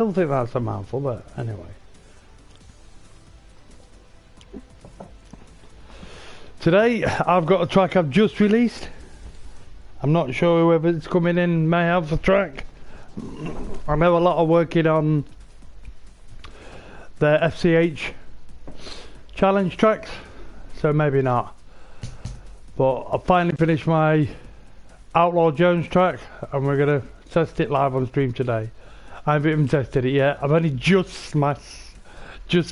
don't think that's a mouthful, but anyway. Today, I've got a track I've just released. I'm not sure whoever it's coming in may have the track. I know a lot are working on the FCH challenge tracks, so maybe not. But I finally finished my Outlaw Jones track, and we're going to test it live on stream today. I haven't even tested it yet. I've only just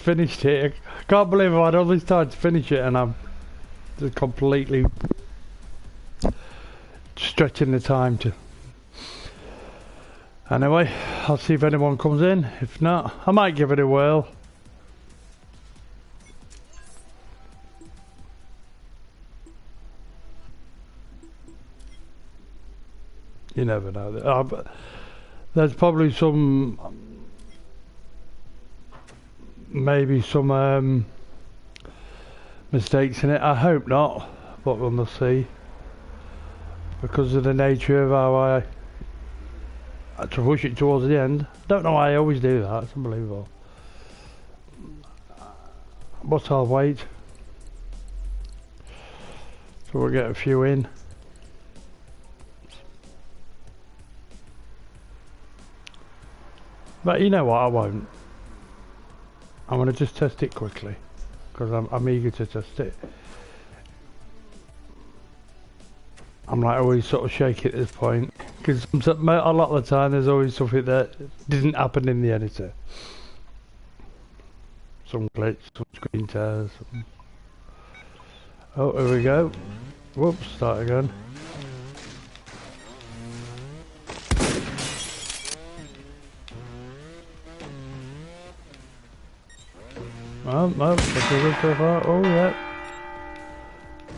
finished it. I can't believe I've had all this time to finish it, and I'm just completely stretching the time to. Anyway, I'll see if anyone comes in. If not, I might give it a whirl. You never know. There's probably some, maybe some mistakes in it. I hope not, but we must see. Because of the nature of how I had to rush it towards the end. Don't know why I always do that. It's unbelievable. But I'll wait. So we'll get a few in. But you know what, I won't. I'm going to just test it quickly, because I'm eager to test it. I'm like always sort of shake it at this point, because a lot of the time there's always something that didn't happen in the editor. Some glitch, some screen tears. Oh, here we go. Whoops, start again. Oh, no, that's good so far. Oh, yeah.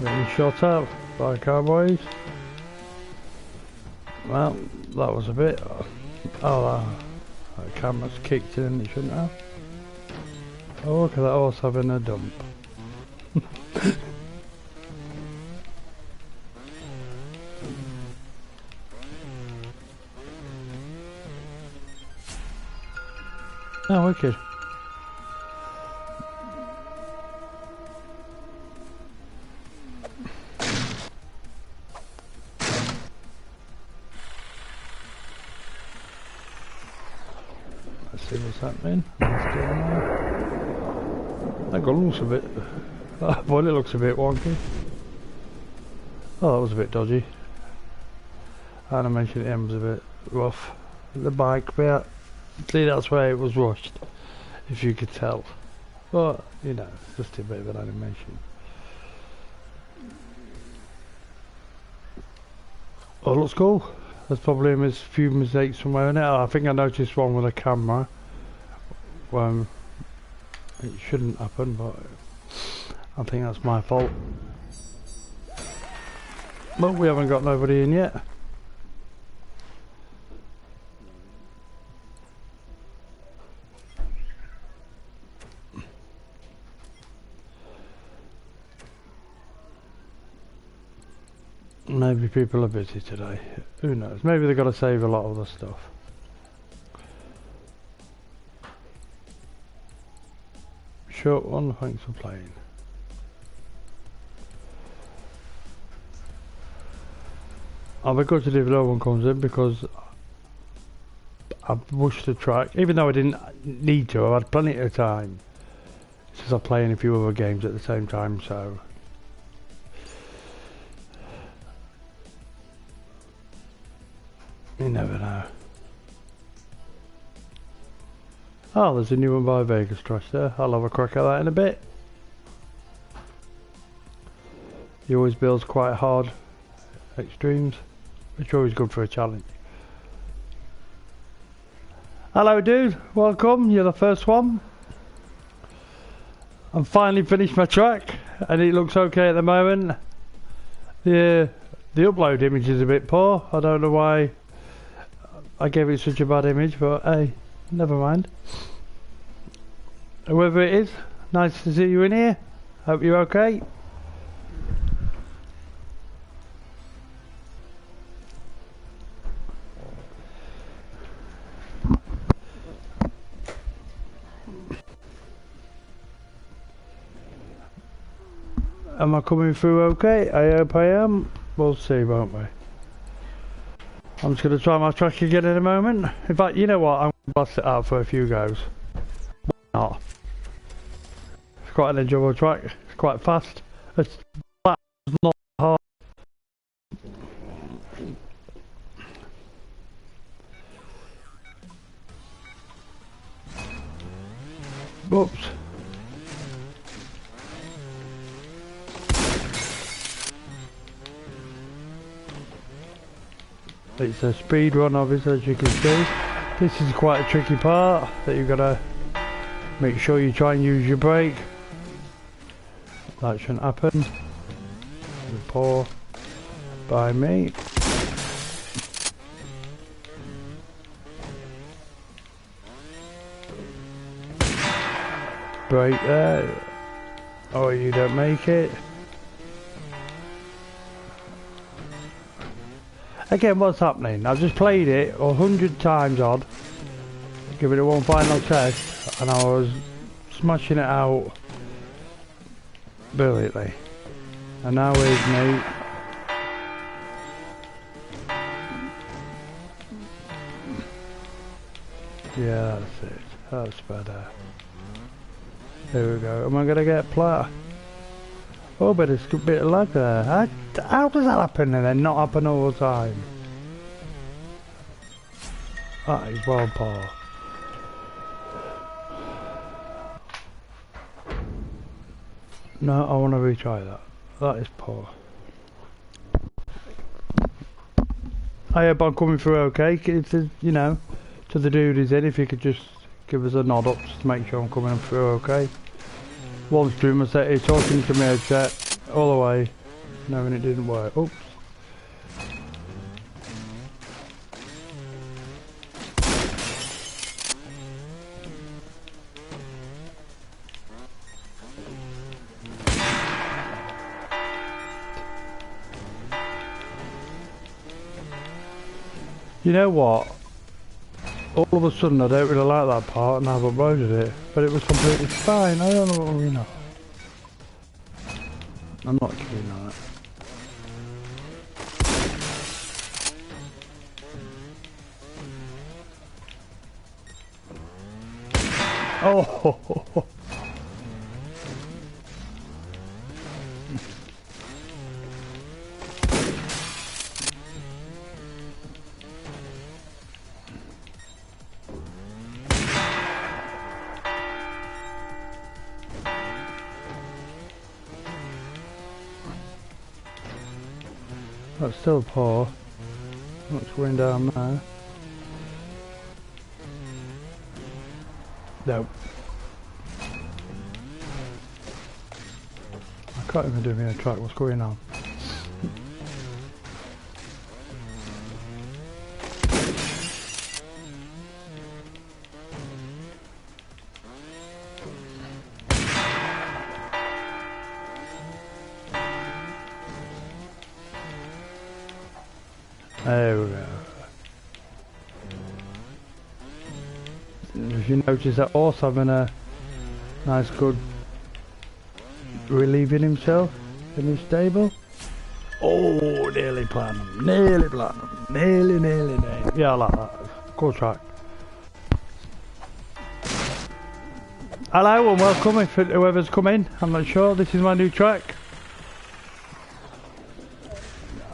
Getting shot up by cowboys. Well, that was a bit. Oh, that camera's kicked in, it shouldn't have. Oh, look at that horse having a dump. Oh, wicked. See what's happening. That gun looks a bit. That bullet looks a bit wonky. Oh, that was a bit dodgy. Animation at the end was a bit rough. The bike bit. See, that's where it was rushed, if you could tell. But you know, it's just a bit of an animation. Oh, looks cool. There's probably a few mistakes somewhere in it. I think I noticed one with a camera. Well, it shouldn't happen, but I think that's my fault. But we haven't got nobody in yet. Maybe people are busy today. Who knows? Maybe they've got to save a lot of the stuff. Short one, thanks for playing. I'll be gutted if no one comes in, because I've rushed the track, even though I didn't need to. I've had plenty of time since I'm playing a few other games at the same time, so you never know. Oh, there's a new one by Vegas Trash there. I'll have a crack at that in a bit. He always builds quite hard extremes, which are always good for a challenge. Hello dude, welcome, you're the first one. I'm finally finished my track and it looks okay at the moment. The upload image is a bit poor. I don't know why I gave it such a bad image, but hey, never mind. Whoever it is, nice to see you in here. Hope you're okay. Am I coming through okay? I hope I am. We'll see, won't we? I'm just going to try my track again in a moment. In fact, you know what? I'm going to bust it out for a few goes. Why not? It's quite an enjoyable track. It's quite fast. It's not hard. Oops. It's a speed run, obviously, as you can see. This is quite a tricky part that you've got to make sure you try and use your brake. That shouldn't happen. Poor by me. Brake there. Oh, you don't make it. Again, what's happening? I've just played it 100 times odd, give it one final test, and I was smashing it out brilliantly. And now here's me. Yeah, that's it. That's better. There we go. Am I gonna get plat? Oh, but it's a bit of lag there. How does that happen and then not happen all the time? That is well poor. No, I want to retry that. That is poor. I hope I'm coming through okay. If you know, to the dude who's in, if you could just give us a nod up just to make sure I'm coming through okay. One streamer said he's talking to me headset all the way, knowing it didn't work. Oops. You know what? All of a sudden I don't really like that part and I've uploaded it, but it was completely fine. I don't know what you know. I'm not keen on it. Oh! That's still poor. What's going down there? No. I can't even do me a track. What's going on? There we go. If you notice that horse having a nice good relieving himself in his stable. Oh, nearly platinum, nearly platinum, nearly. Yeah, I like that. Cool track. Hello and welcome if whoever's come in. I'm not sure. This is my new track.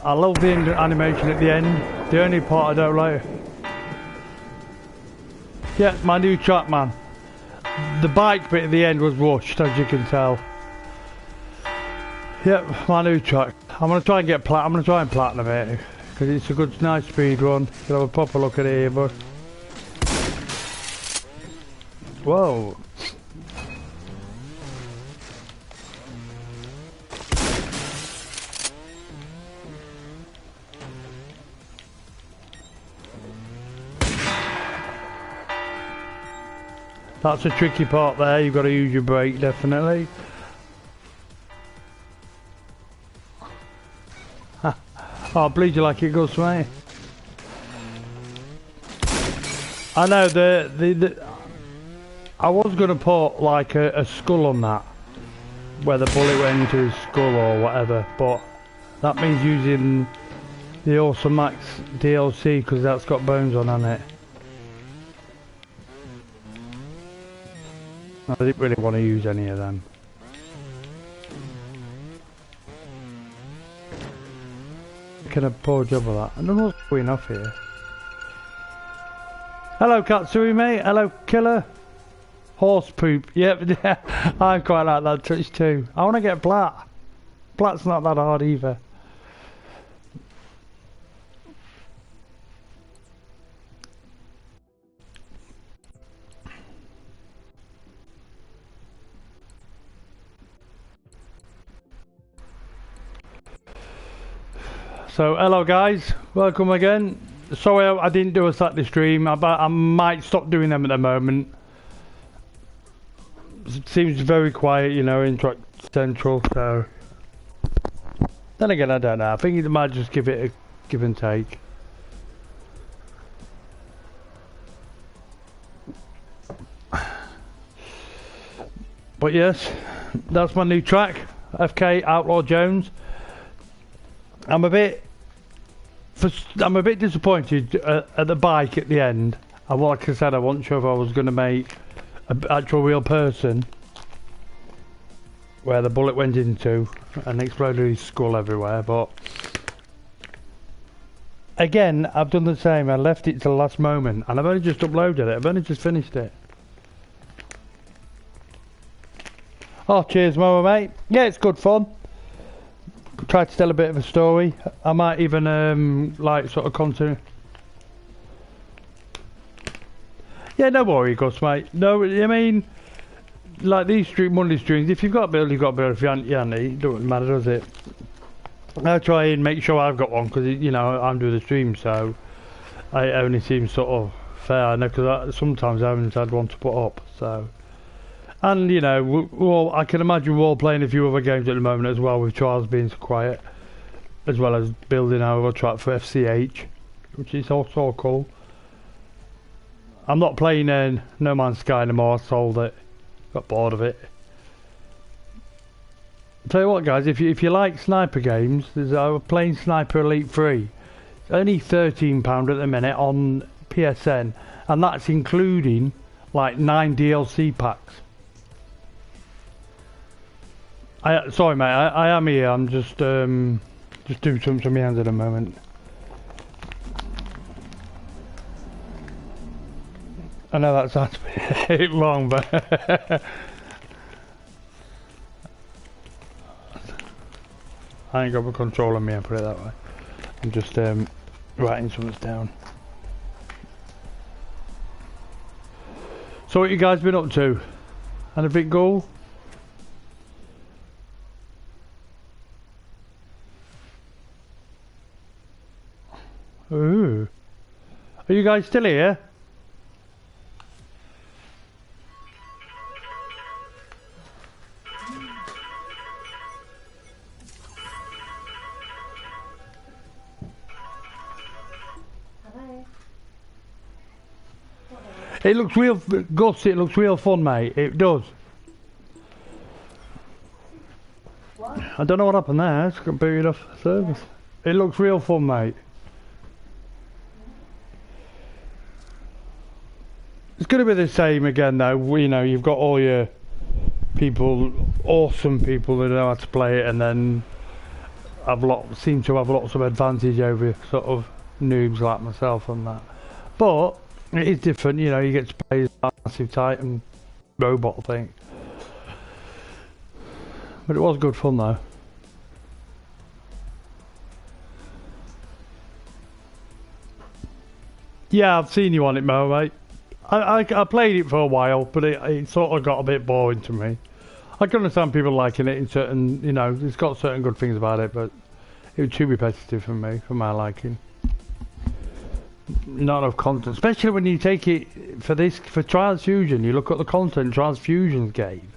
I love the animation at the end. The only part I don't like. Yeah, my new track, man. The bike bit at the end was rushed, as you can tell. Yep, my new track. I'm gonna try and get I'm gonna try and platinum it because it's a good, nice speed run. You'll have a proper look at it here, but whoa. That's a tricky part there, you've got to use your brake definitely. Oh, bleed you like it goes to me. I know I was going to put like a skull on that, where the bullet went into his skull or whatever, but that means using the Awesome Max DLC because that's got bones on it. I didn't really want to use any of them. Making a poor job of that. I don't know what's going off here. Hello Katsui mate, hello Killer. Horse poop, yep, I quite like that touch too. I want to get Plat. Plat's not that hard either. So hello guys, welcome again. Sorry I didn't do a Saturday stream, I might stop doing them at the moment. It seems very quiet, you know, in Track Central, so... Then again, I don't know, I think it might just give it a give and take. But yes, that's my new track, FK Outlaw Jones. I'm a bit disappointed at the bike at the end. And like I said, I wasn't sure if I was going to make an actual real person where the bullet went into and exploded his skull everywhere, but again, I've done the same. I left it to the last moment and I've only just uploaded it. I've only just finished it. Oh, cheers, Moa, mate. Yeah, it's good fun. Try to tell a bit of a story. I might even like sort of continue. Yeah, no worry, Gus, mate. No, I mean, like these Monday streams, if you've got a build, you've got a build. If you haven't, it doesn't matter, does it? I try and make sure I've got one because, you know, I'm doing the stream, so it only seems sort of fair. I know because sometimes I haven't had one to put up, so. And, you know, I can imagine we're all playing a few other games at the moment as well, with Trials being so quiet, as well as building our track for FCH, which is also cool. I'm not playing No Man's Sky anymore, I sold it. Got bored of it. Tell you what guys, if you like sniper games, there's playing Sniper Elite 3. It's only £13 at the minute on PSN, and that's including like 9 DLC packs. Sorry mate, I am here, I'm just doing something to my hands at the moment. I know that sounds a bit long, but I ain't got the control on me, I'll put it that way. I'm just writing something down. So what you guys been up to? Had a big goal? Ooh. Are you guys still here? It looks real, Gus, it looks real fun, mate. It does. What? I don't know what happened there. It's got booted off service. It looks real fun, mate. It's going to be the same again, though. You know, you've got all your people, awesome people that know how to play it, and then seem to have lots of advantage over sort of noobs like myself on that. But it is different, you know. You get to play as a massive Titan robot thing. But it was good fun, though. Yeah, I've seen you on it, Mo, mate. I played it for a while, but it sort of got a bit boring to me. I can understand people liking it in certain, you know, it's got certain good things about it, but it was too repetitive for me, for my liking. Not enough content, especially when you take it for Transfusion. You look at the content Transfusions gave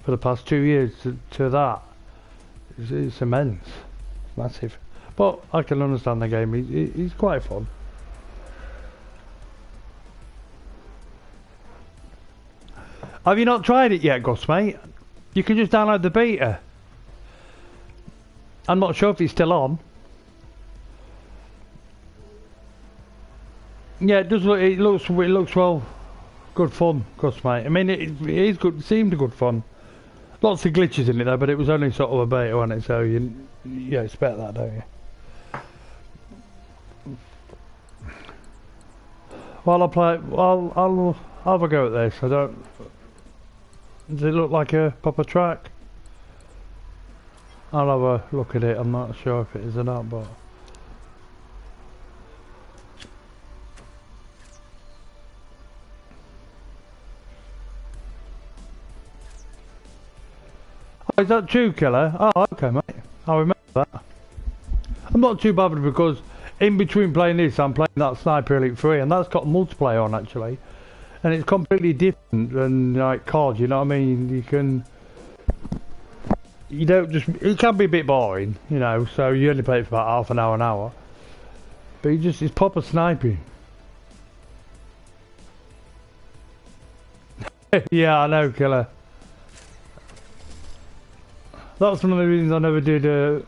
for the past 2 years to that. It's immense, it's massive. But I can understand the game. It's quite fun. Have you not tried it yet, Gus, mate? You can just download the beta. I'm not sure if it's still on. Yeah, it does look. It looks well. Good fun, Gus, mate. I mean, it is good. It seemed good fun. Lots of glitches in it though, but it was only sort of a beta, wasn't it? So you expect that, don't you? While I play, I'll have a go at this. I don't. Does it look like a proper track? I'll have a look at it. I'm not sure if it is or not, but. Oh, is that true, Killer? Oh, okay, mate. I remember that. I'm not too bothered because in between playing this, I'm playing that Sniper Elite 3, and that's got multiplayer on actually, and it's completely different than like COD. You know what I mean? You don't just. It can be a bit boring, you know. So you only play it for about half an hour, but it's proper sniping. Yeah, I know, Killer. That's one of the reasons I never did a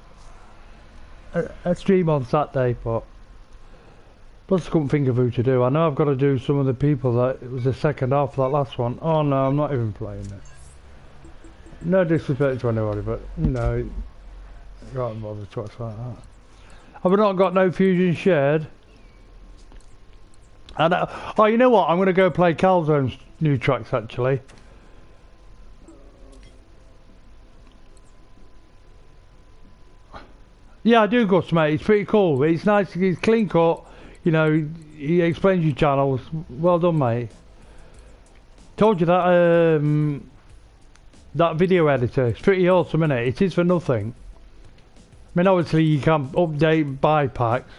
stream on Saturday, but plus I couldn't think of who to do. I know I've got to do some of the people that it was the second half of that last one. Oh no, I'm not even playing it. No disrespect to anybody, but you know, you can't bother to watch like that. Have we not got no fusion shared? And oh, you know what? I'm going to go play Calzone's new tracks actually. Yeah, I do, Gus, mate. It's pretty cool. It's nice. It's clean cut. You know, he explains your channels. Well done, mate. Told you that that video editor. It's pretty awesome, isn't it? It is for nothing. I mean, obviously you can update buy packs.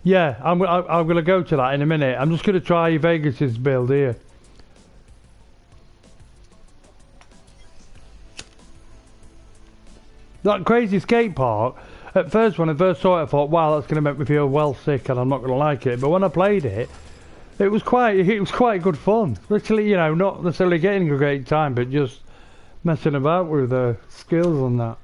Yeah, I'm gonna go to that in a minute. I'm just gonna try Vegas's build here. That crazy skate park, at first when I first saw it I thought, wow, that's going to make me feel well sick and I'm not going to like it. But when I played it, it was quite good fun. Literally, you know, not necessarily getting a great time, but just messing about with the skills and that.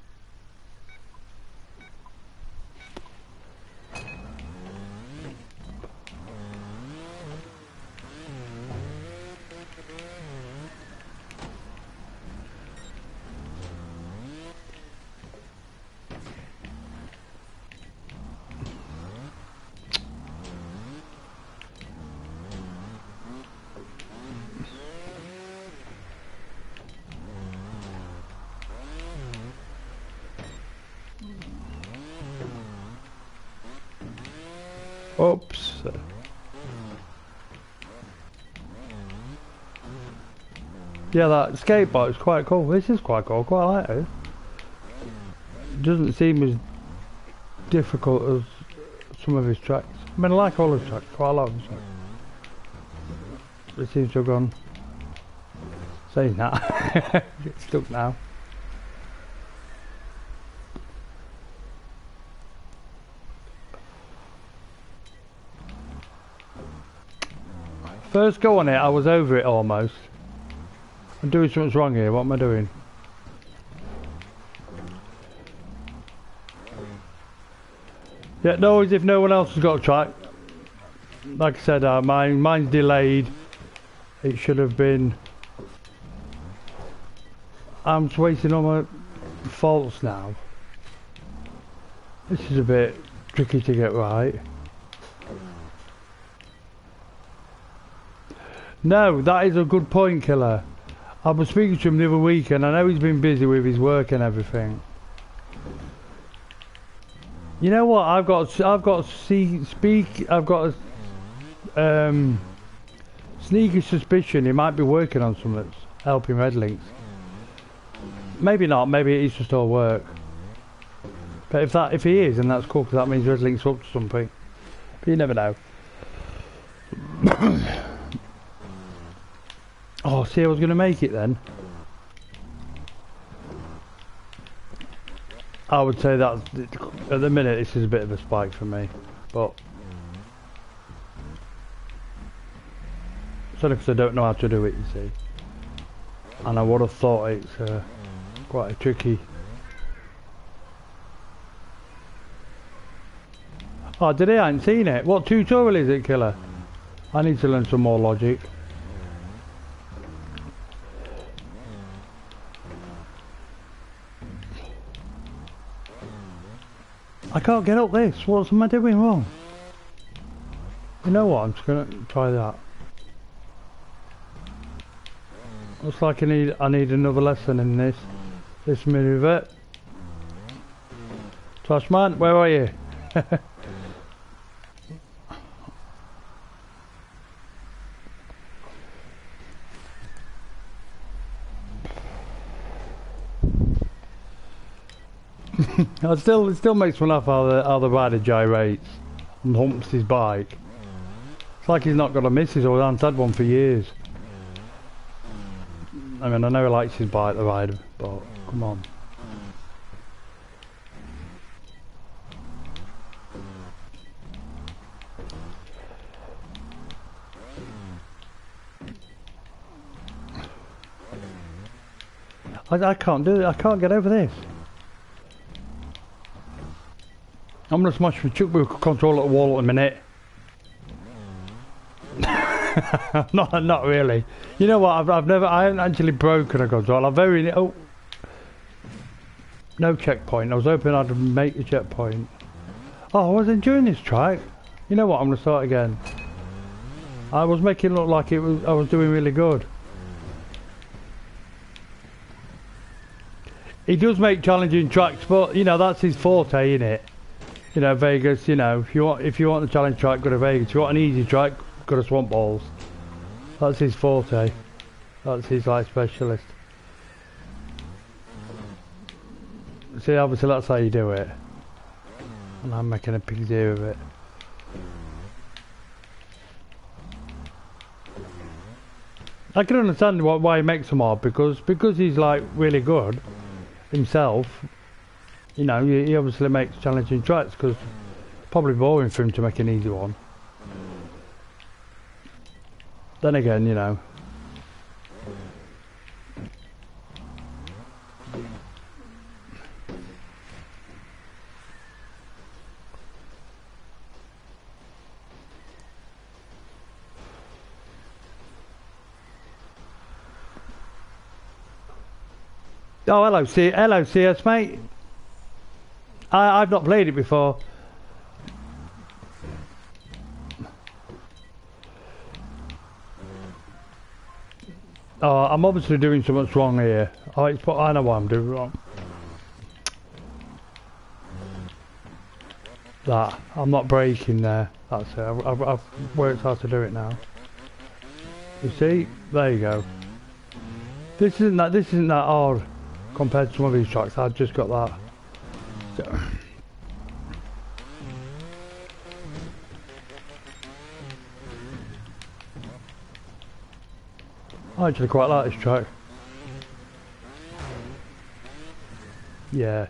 Oops. Yeah, that skateboard is quite cool. This is quite cool. Quite like it. It doesn't seem as difficult as some of his tracks. I mean, I like all his tracks. Quite a lot of his tracks. It seems to have gone. Saying that, it's stuck now. First go on it, I was over it almost. I'm doing something wrong here, what am I doing? Yeah, no, as if no one else has got a track. Like I said, mine's delayed. It should have been... I'm just waiting on my faults now. This is a bit tricky to get right. No, that is a good point, Killer. I was speaking to him the other week, and I know he's been busy with his work and everything. You know what? I've got a sneaky suspicion he might be working on something that's helping Red Links. Maybe not. Maybe it's just all work. But if he is, then that's cool, because that means Red Links up to something. But you never know. Oh, see, I was going to make it then. I would say that at the minute this is a bit of a spike for me, but it's only because I don't know how to do it, you see. And I would have thought it's quite a tricky. Oh, did he? I ain't seen it. What tutorial is it, killer? I need to learn some more logic. I can't get up this. What am I doing wrong? You know what? I'm just gonna try that. Looks like I need another lesson in this maneuver. Trashman, where are you? It still makes me laugh how the rider gyrates and humps his bike. It's like he's not got a missus or hasn't had one for years. I mean, I know he likes his bike, the rider, but come on. I can't do it. I can't get over this. I'm gonna smash the chuck wheel control at the wall at a minute. not really. You know what? I haven't actually broken a control. I've no checkpoint. I was hoping I'd make the checkpoint. Oh, I was enjoying this track. You know what? I'm gonna start again. I was making it look like I was doing really good. He does make challenging tracks, but you know that's his forte, isn't it? You know, Vegas. You know, if you want a challenge track, go to Vegas. If you want an easy track, go to Swamp Balls. That's his forte. That's his like specialist. See, obviously that's how you do it. And I'm making a big deal of it. I can understand why he makes them hard because he's like really good himself. You know, he obviously makes challenging tracks because probably boring for him to make an easy one. Then again, you know. Oh, hello, CS, mate. I've not played it before. Oh, I'm obviously doing something wrong here. Oh, I know what I'm doing wrong. I'm not braking there. That's it. I've worked how to do it now. You see? There you go. This isn't that hard compared to some of these tracks. I've just got that. So. I actually quite like this track. Yes.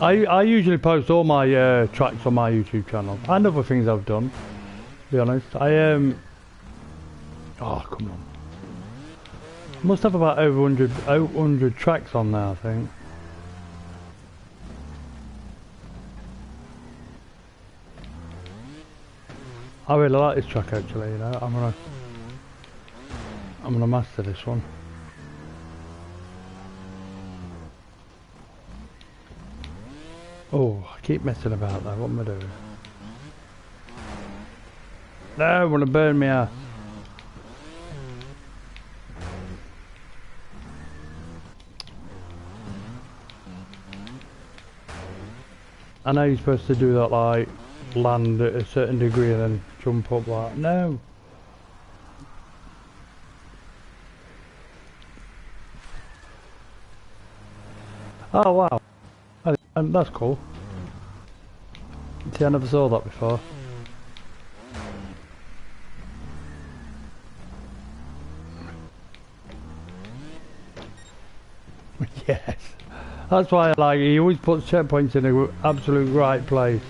I usually post all my tracks on my YouTube channel and other things I've done, to be honest. Oh, come on. I must have about over 100 tracks on there, I think. I really like this track actually, you know. I'm gonna master this one. Oh, I keep messing about though. What am I doing? No, I want to burn me ass. I know you're supposed to do that, like land at a certain degree and then jump up like no. Oh wow, that's cool. See, I never saw that before. Yes, that's why I like it. He always puts checkpoints in the absolute right place.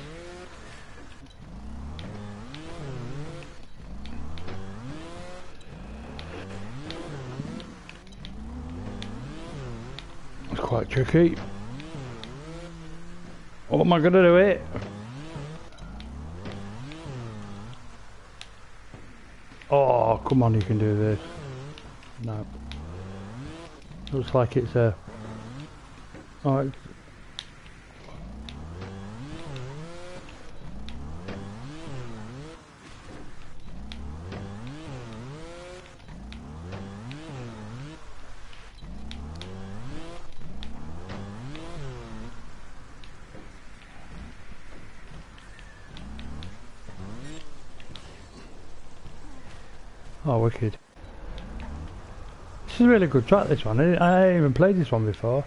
It's quite tricky. What am I gonna do it? Oh, come on, you can do this. No. Looks like it's a... Oh, it's... Oh, wicked. This is a really good track, this one. I ain't even played this one before.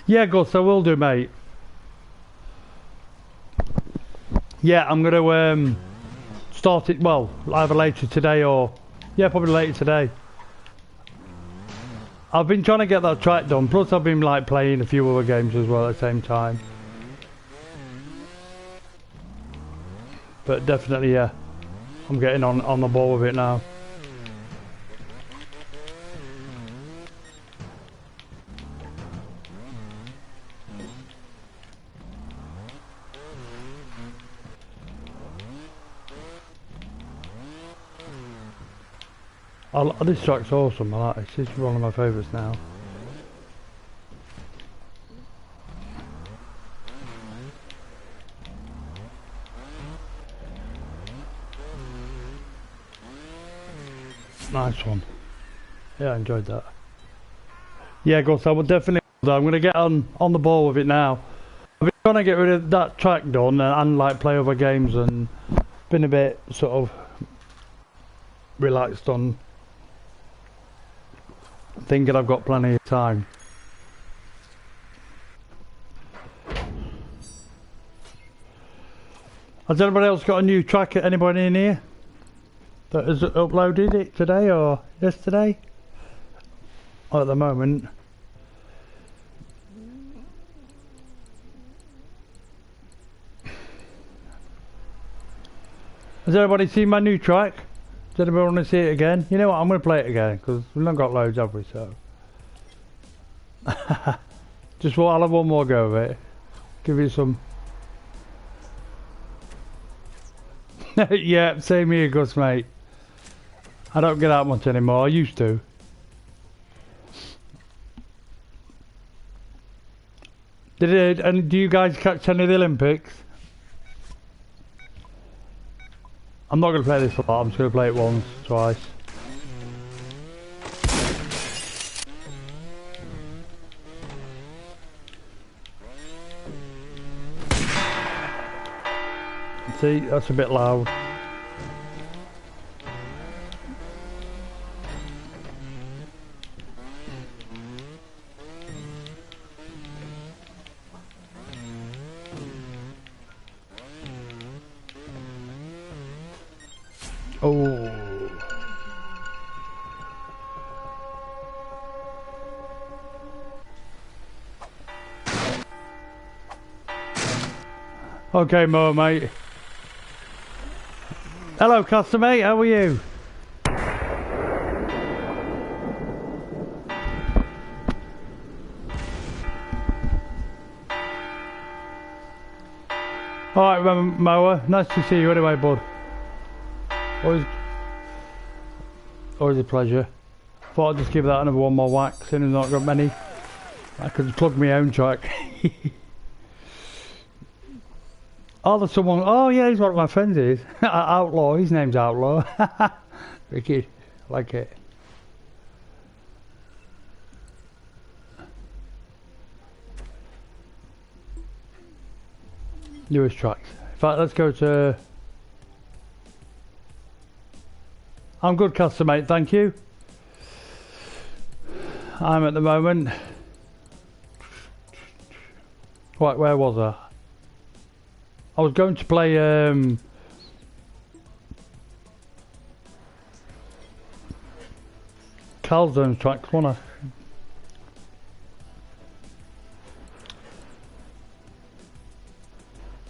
Yeah, Gus, I will do, mate. Yeah, I'm gonna start it, well, either later today or... Yeah, probably later today. I've been trying to get that track done, plus I've been like playing a few other games as well at the same time. But definitely, yeah, I'm getting on the ball with it now. This track's awesome, I like it. This is one of my favourites now. Nice one. Yeah, I enjoyed that. Yeah, Gus, I will definitely. I'm going to get on the ball with it now. I've been trying to get rid of that track done and like play other games and been a bit sort of relaxed on thinking I've got plenty of time. Has anybody else got a new track? Anybody in here that has uploaded it today or yesterday? Well, at the moment. Has anybody seen my new track? Does anybody want to see it again? You know what, I'm going to play it again because we've not got loads, have we? So just I'll have one more go of it. Give you some. Yeah, same here, Gus, mate. I don't get out much anymore. I used to. And do you guys catch any of the Olympics? I'm not going to play this a lot. I'm just going to play it once, twice. See, that's a bit loud. Oh. Okay, Mo, mate. Hello, customer mate. How are you? Alright, Moa. Nice to see you anyway, bud. Always a pleasure. Thought I'd just give that another one more whack, since I've not got many. I could plug my own track. Oh, there's someone. Oh, yeah, he's one of my friends. Is Outlaw. His name's Outlaw. Wicked. Like it. Newest tracks. In fact, let's go to. I'm good, Castle, mate. Thank you. I'm at the moment. Right, where was I? I was going to play Calzone's tracks, wasn't I?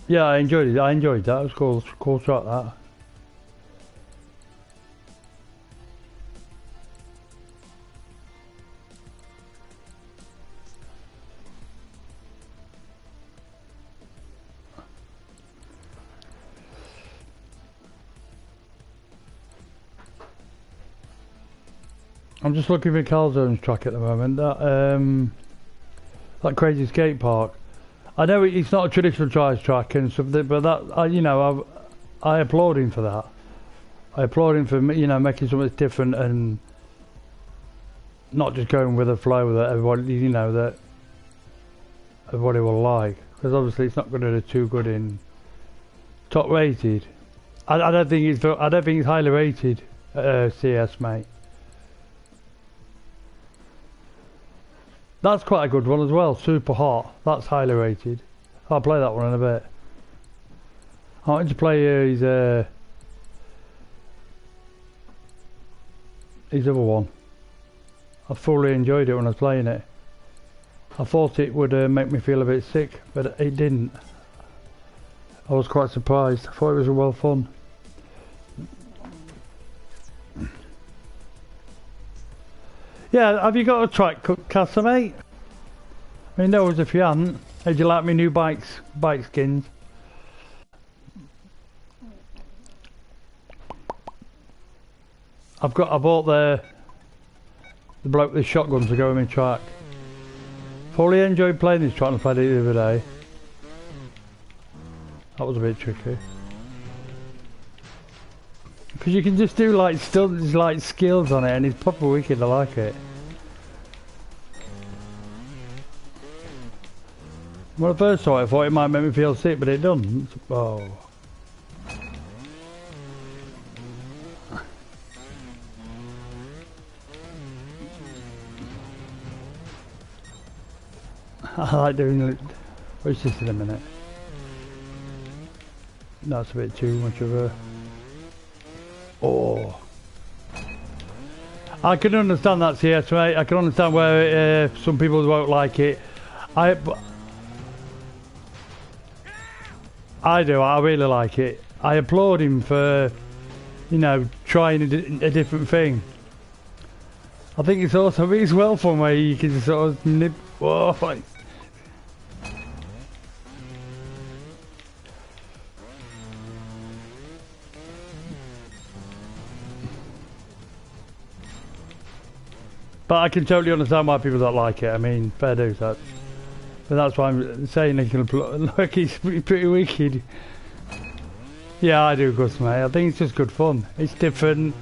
Yeah, I enjoyed it. I enjoyed that. It was cool. Cool track, that. I'm just looking for Calzone's track at the moment. That crazy skate park. I know it's not a traditional drive track and something, but that you know, I applaud him for that. I applaud him for making something different and not just going with the flow that everybody that everybody will like. Because obviously it's not going to do too good in top rated. I don't think it's highly rated CS, mate. That's quite a good one as well, Super Hot. That's highly rated. I'll play that one in a bit. I wanted to play his other one. I fully enjoyed it when I was playing it. I thought it would make me feel a bit sick, but it didn't. I was quite surprised. I thought it was well fun. Yeah, have you got a track, Casa, mate? I mean, no worries if you haven't. How'd you like me new bike skins? I bought the bloke with the shotgun to go in my track. Fully enjoyed playing this track and played it the other day. That was a bit tricky. Because you can just do like stunts, like skills on it, and it's proper wicked. I like it. When I first saw it, I thought it might make me feel sick, but it doesn't. Oh. I like doing it. What's this in a minute? That's a bit too much of a. Oh, I can understand that, CS, mate. I can understand where some people won't like it. I do. I really like it. I applaud him for, trying a different thing. I think it's also it's well fun where you can sort of nip. Whoa. But I can totally understand why people don't like it. I mean, fair dues, that. But that's why I'm saying they can look, he's pretty wicked. Yeah, I do, Gus, mate. I think it's just good fun. It's different.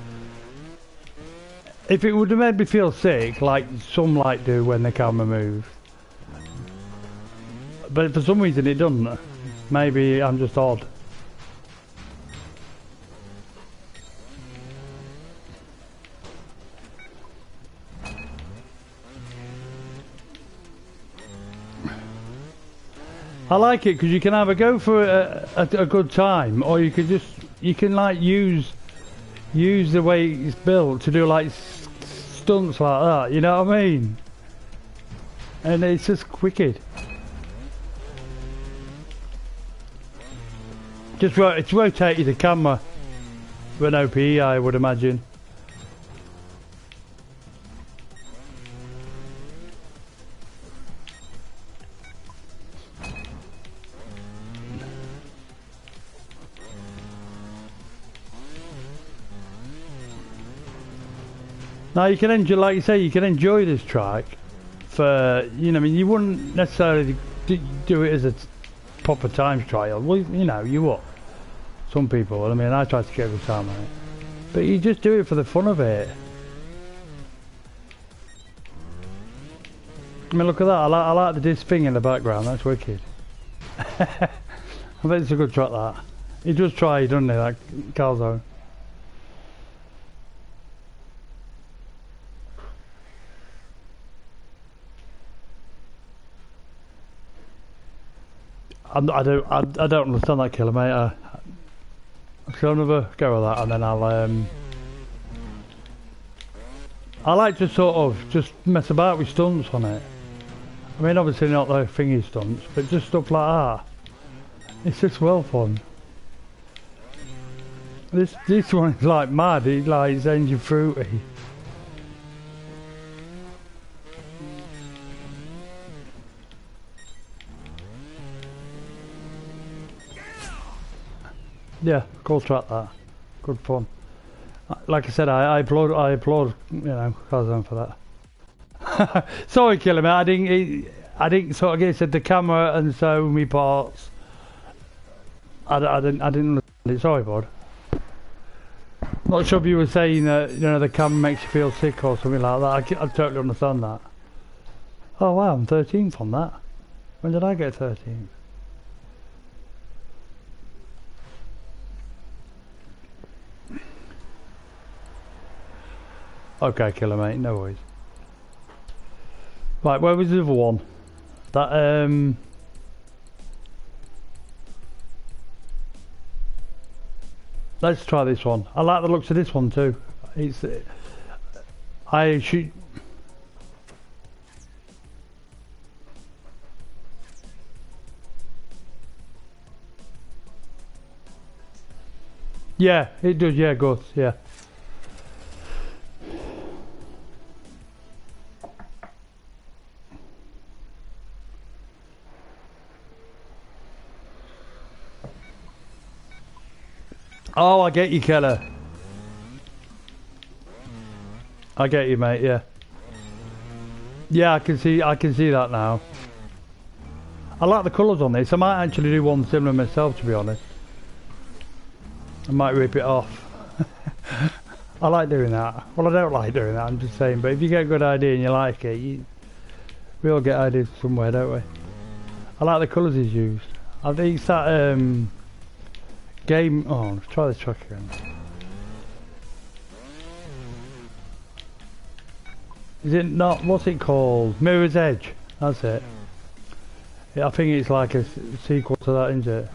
If it would have made me feel sick, like some like do when the camera moves. But for some reason it doesn't. Maybe I'm just odd. I like it because you can either go for a good time, or you can like use the way it's built to do like stunts like that. You know what I mean? And it's just wicked. It's rotated the camera with an OPE, I would imagine. Now you can enjoy, like you say, you can enjoy this track for, I mean, you wouldn't necessarily do it as a proper time trial. Well, you know, you what? Some people, I mean, I try to get every time on it. But you just do it for the fun of it. I mean, look at that. I like this thing in the background. That's wicked. I bet it's a good track, that. He does try, doesn't he, that Calzone? I don't understand that killer, mate. I'll another go with that, and then I like to sort of just mess about with stunts on it. I mean, obviously not the thingy stunts, but just stuff like that. It's just well fun. This one is like mad. It's like it's engine fruity. Yeah, cool track that. Good fun. Like I said, I applaud, you know, Kazan for that. Sorry, Killer, mate. I didn't sort of get said the camera and so me parts. I didn't understand it. Sorry, bud. Not sure if you were saying that, you know, the camera makes you feel sick or something like that. I totally understand that. Oh wow, I'm 13th on that. When did I get 13th? Okay, Killer, mate, no worries. Right, where was the other one? That, let's try this one. I like the looks of this one too. It's... I shoot... Yeah, it does, yeah, good, yeah. Oh, I get you, Keller. I get you, mate. Yeah. Yeah, I can see that now. I like the colours on this. I might actually do one similar myself, to be honest. I might rip it off. I like doing that. Well, I don't like doing that. I'm just saying. But if you get a good idea and you like it, we all get ideas somewhere, don't we? I like the colours he's used. I think it's that game. Oh, let's try this track again. Is it not? What's it called? Mirror's Edge. That's it. Yeah, I think it's like a sequel to that, isn't it?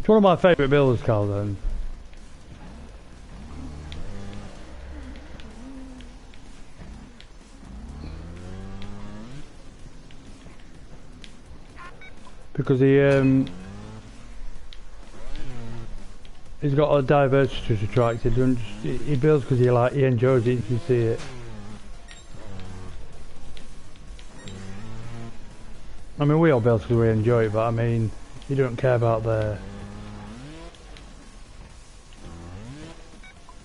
It's one of my favourite builders, Carl, then. Because he's got a diversity to tracks. He builds because he enjoys it. You can see it. I mean, we all build because we enjoy it, but I mean, you don't care about the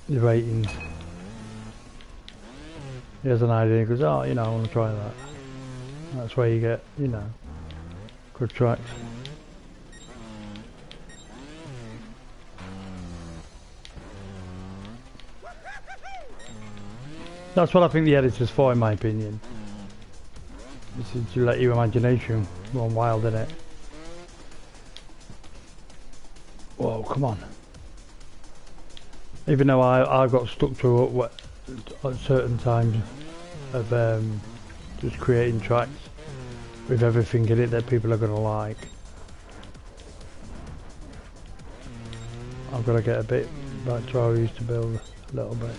ratings. He has an idea. He goes, oh, you know, I want to try that. That's where you get, you know, good tracks. That's what I think the editor's for, in my opinion. This is to let your imagination run wild, in it. Whoa, come on. Even though I got stuck to at certain times of just creating tracks with everything in it that people are going to like. I've got to get a bit back to how I used to build a little bit.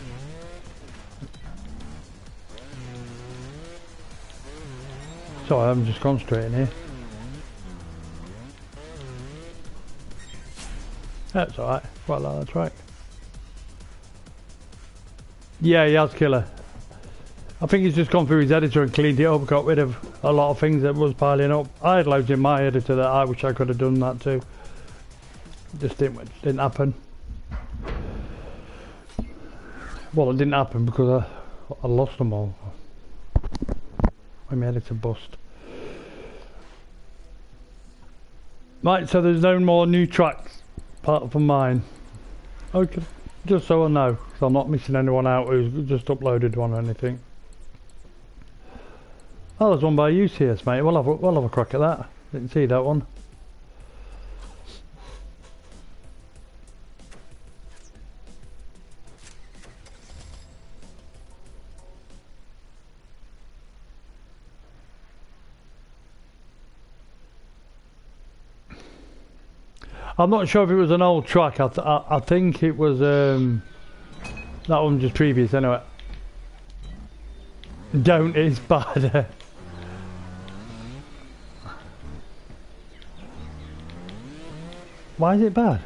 Sorry, I'm just concentrating here. That's alright, quite like that track. Yeah, he has Killer. I think he's just gone through his editor and cleaned it up, got rid of a lot of things that was piling up. I had loads in my editor that I wish I could have done that too. Just didn't happen. Well, it didn't happen because I lost them all. I made it a bust. Right, so there's no more new tracks apart from mine. Okay, just so I know, because I'm not missing anyone out who's just uploaded one or anything. Oh, there's one by UCS, mate. We'll have a crack at that. Didn't see that one. I'm not sure if it was an old track. I think it was that one just previous anyway. Don't, it's bad. Why is it bad?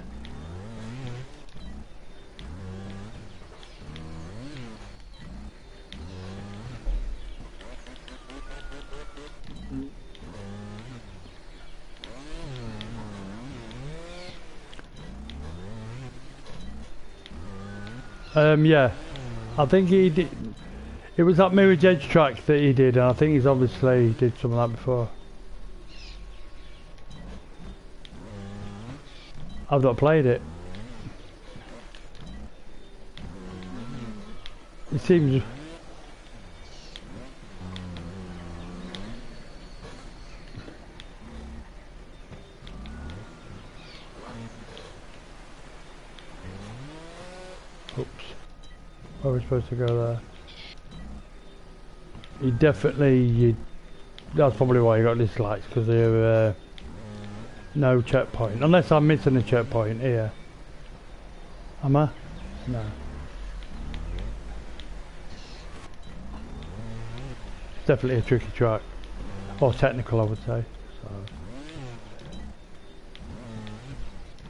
Yeah, I think he did. It was that Mirror's Edge track that he did, and I think he's obviously did some of that before. I've not played it. It seems. Oops. Where are we supposed to go there? He definitely. That's probably why you got dislikes, because they're no checkpoint. Unless I'm missing a checkpoint here. Am I? No. It's definitely a tricky track. Or technical, I would say. So.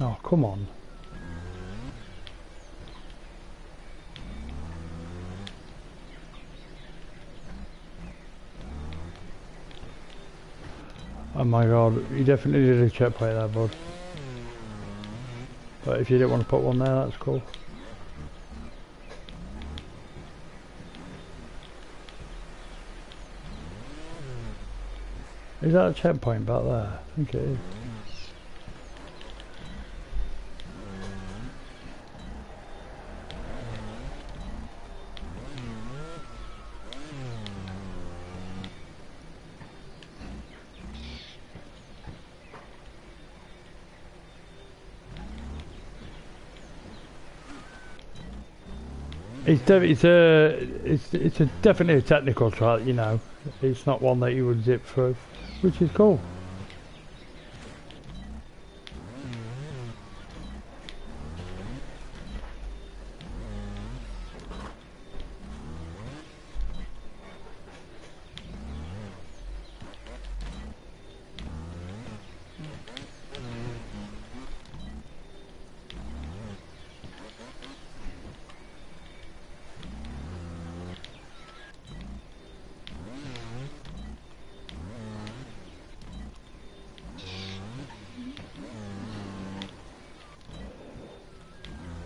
Oh, come on. Oh my god, you definitely did a checkpoint there, bud. But if you didn't want to put one there, that's cool. Is that a checkpoint back there? I think it is. It's definitely a technical track, you know. It's not one that you would zip through, which is cool.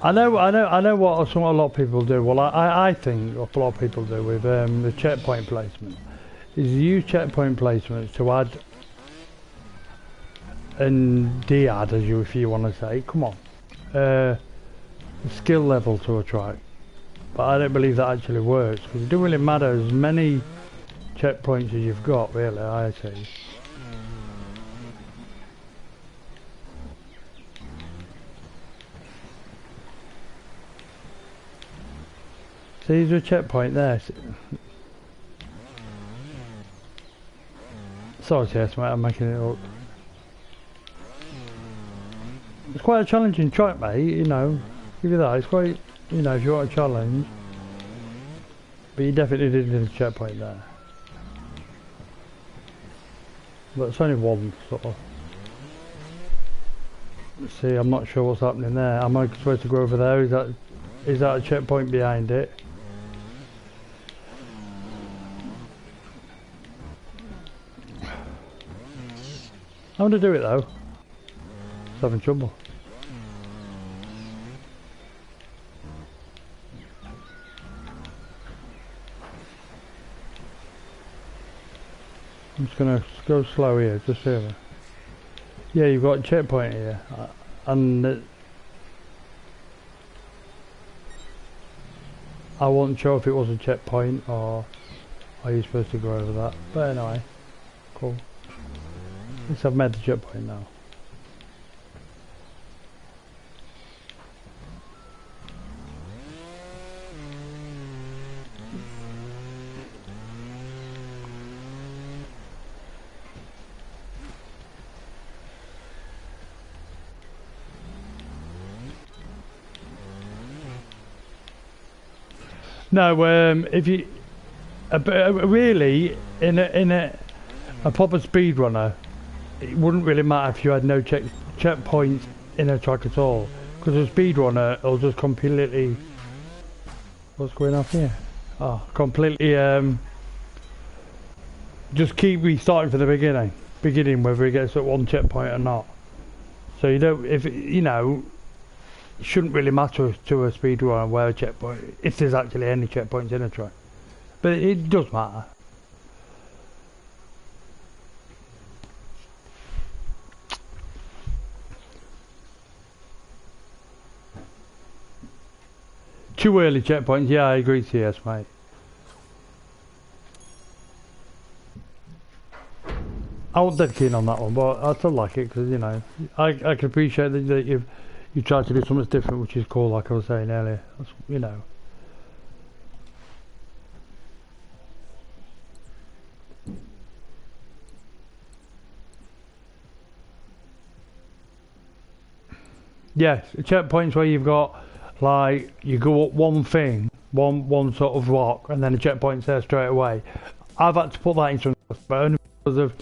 I know what a lot of people do. Well, I think what a lot of people do with the checkpoint placement is use checkpoint placements to add and de-add, if you want to say, come on, skill level to a track. But I don't believe that actually works, because it doesn't really matter as many checkpoints as you've got, really, I see. See, there's a checkpoint there. Sorry, yes, mate, I'm making it up. It's quite a challenging track, mate, you know. Give you that, it's quite, you know, if you want a challenge. But you definitely did a checkpoint there. But it's only one, sort of. Let's see, I'm not sure what's happening there. Am I supposed to go over there? Is that a checkpoint behind it? I want to do it though. It's having trouble. I'm just gonna go slow here, just here. Yeah, you've got a checkpoint here, and I wasn't sure if it was a checkpoint or are you supposed to go over that. But anyway, cool. At least I've made the checkpoint now. No, if you really in a proper speedrunner, it wouldn't really matter if you had no checkpoints in a track at all, because a speedrunner will just completely. What's going on here? Oh, completely just keep restarting from the beginning, whether he gets at one checkpoint or not. So you don't, if you know. It shouldn't really matter to a speedrunner where a checkpoint, if there's actually any checkpoints in a track, but it does matter. Too early checkpoints, yeah, I agree to yes, mate. I wasn't dead keen on that one, but I still like it because you know I can appreciate that you try to do something different, which is cool, like I was saying earlier. That's, you know. Yes, checkpoints where you've got like you go up one thing, one sort of rock, and then a checkpoint's there straight away. I've had to put that in some, but only because of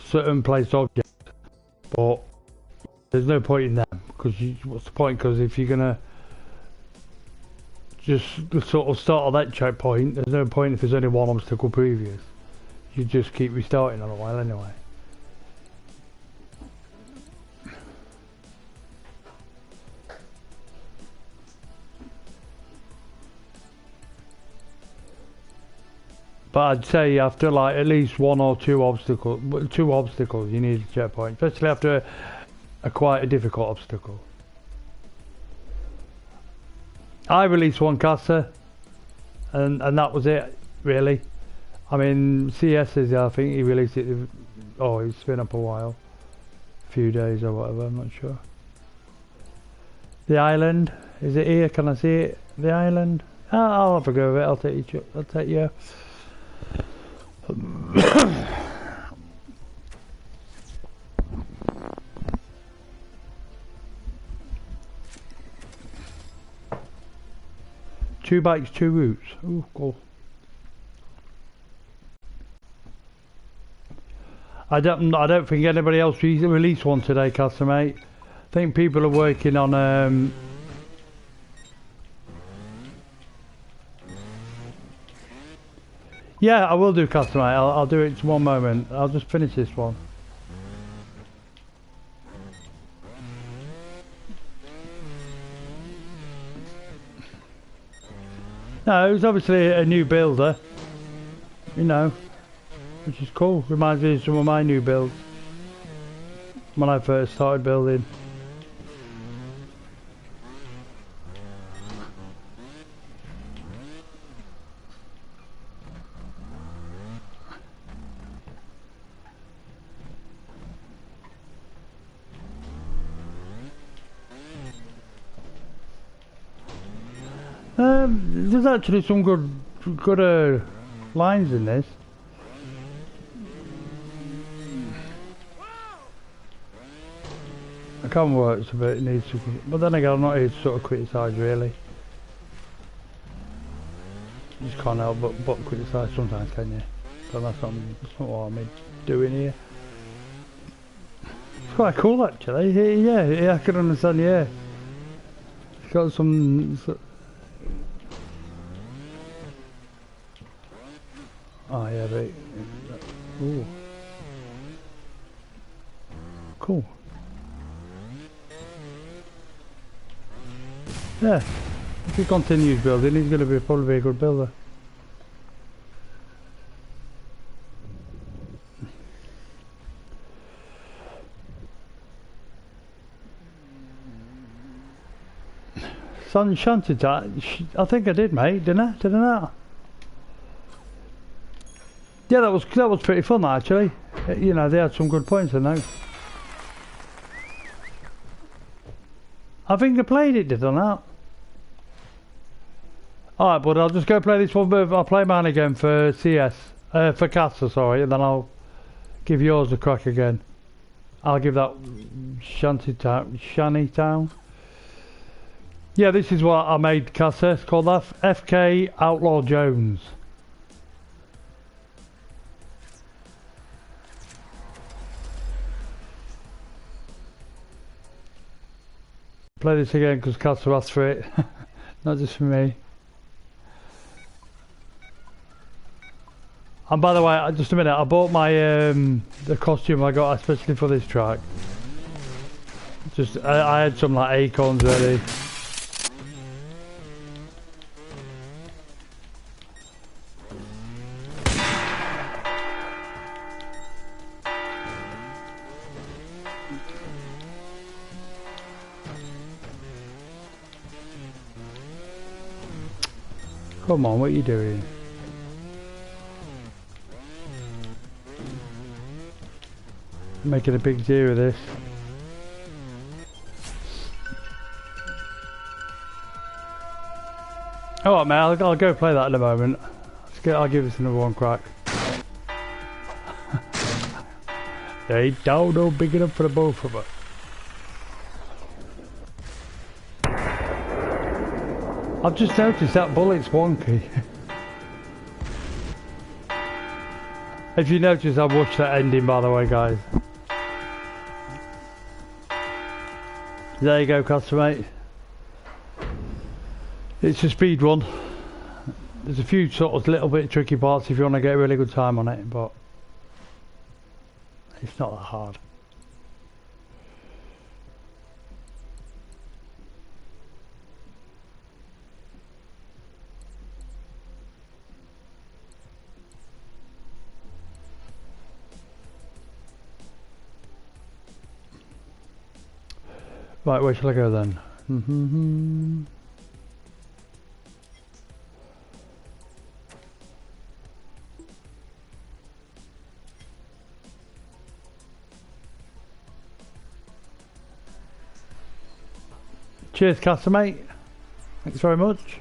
certain placed objects. But there's no point in them, because what's the point? Because if you're gonna just sort of start at that checkpoint, there's no point if there's only one obstacle previous. You just keep restarting on a while anyway. But I'd say after like at least one or two obstacles, you need a checkpoint, especially after a quite a difficult obstacle. I released one caster, and that was it, really. I mean, CS is, I think he released it. Oh, it's been up a while, a few days or whatever. I'm not sure. The island, is it here? Can I see it? The island. Oh, I'll have a go with it. I'll take you. I'll take you. Two bikes, two routes. Ooh, cool. I don't think anybody else released one today, Castle mate. I think people are working on yeah, I will do Castle mate. I'll do it in one moment. I'll just finish this one. No, it was obviously a new builder, you know, which is cool. Reminds me of some of my new builds when I first started building. There's actually some good lines in this. I can't work a bit, it needs to, but then again I'm not here to sort of criticise really. You just can't help but criticise sometimes, can you? But that's not what I'm doing here. It's quite cool actually, yeah, I can understand, yeah. It's got some... Oh yeah, but... Ooh. Cool. Yeah, if he continues building, he's going to probably be a good builder. Shanty that. I think I did, mate. Didn't I? Didn't I? Yeah, that was pretty fun actually. You know, they had some good points in those. I think I played it, did I not? Alright, but I'll just go play this one, but I'll play mine again for CS. For Castle, sorry, and then I'll give yours a crack again. I'll give that Shanty Town. Yeah, this is what I made Casa. It's called FK Outlaw Jones. Play this again because Casa asked for it, not just for me. And by the way, just a minute, I bought my the costume I got especially for this track. Just I had some like acorns ready. Come on, what are you doing? Making a big deal of this. Alright mate, I'll go play that in a moment. I'll give this another one crack. They don't know big enough for the both of us. I've just noticed that bullet's wonky. If you notice, I've watched that ending by the way, guys. There you go, Castamate. It's a speed run. There's a few sort of little bit tricky parts if you want to get a really good time on it, but it's not that hard. Right, where shall I go then? Cheers, Castamate. Thanks very much.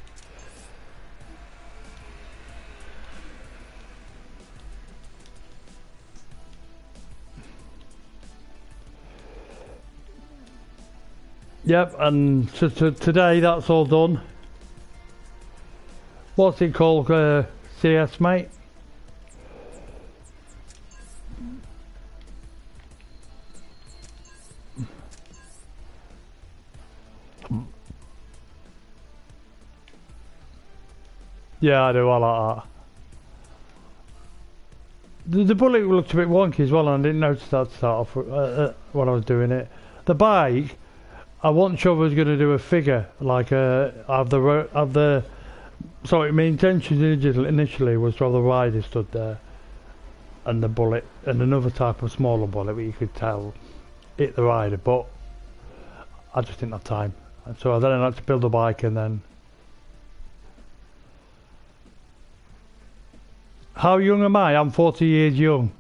Yep, and today that's all done. What's it called, CS, mate? Yeah, I do, I like that. The bullet looked a bit wonky as well, and I didn't notice that to start off when I was doing it. The bike, I wasn't sure I was going to do a figure like of the. Sorry, my intention initially was to have the rider stood there, and the bullet, and another type of smaller bullet where you could tell hit the rider, but I just didn't have time, so then I had to build a bike and then. How young am I? I'm 40 years young.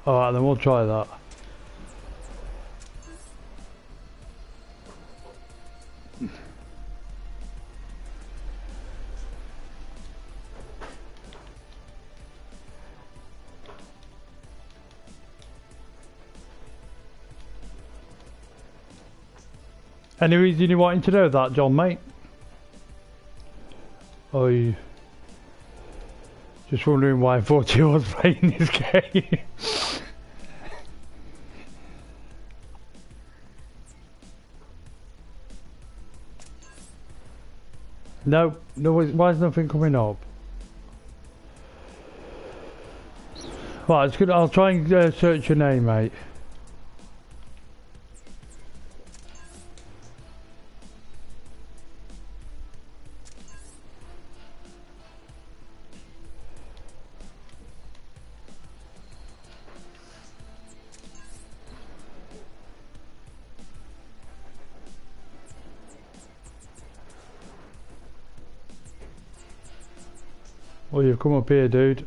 Alright, then we'll try that. Any reason you wanting to do that, John, mate? Or you just wondering why I thought you was playing this game? No, why is nothing coming up? Right, it's good. I'll try and search your name, mate. Well, you've come up here, dude.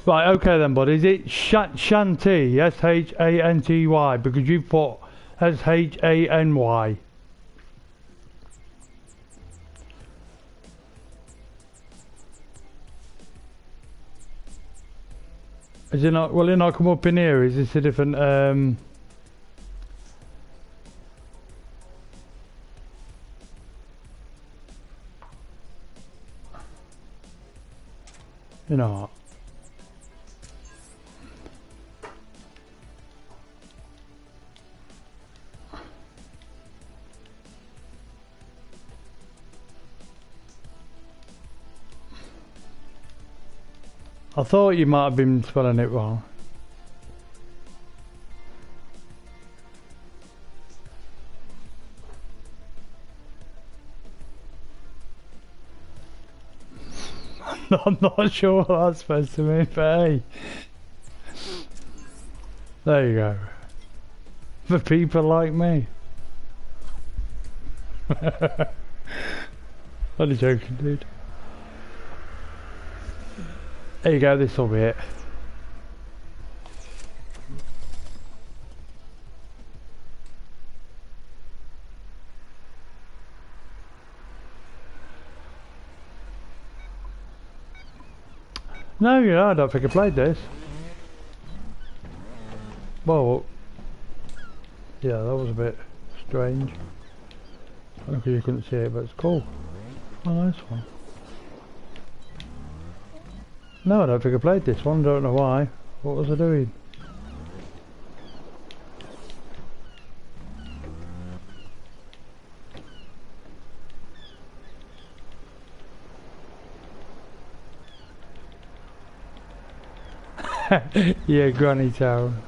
Right, okay then, bud. Is it Shanty? S-H-A-N-T-Y? Because you put S-H-A-N-Y. Is it not? Will it not come up in here? Is this a different? You know what? I thought you might have been spelling it wrong. I'm not sure what that's supposed to mean, but hey. There you go. For people like me. Only joking, dude. There you go, this will be it. No, yeah, I don't think I played this. Well, yeah, that was a bit strange. I don't know if you couldn't see it, but it's cool. Oh, nice one. No, I don't think I played this one, don't know why. What was I doing? Yeah, Granny Town.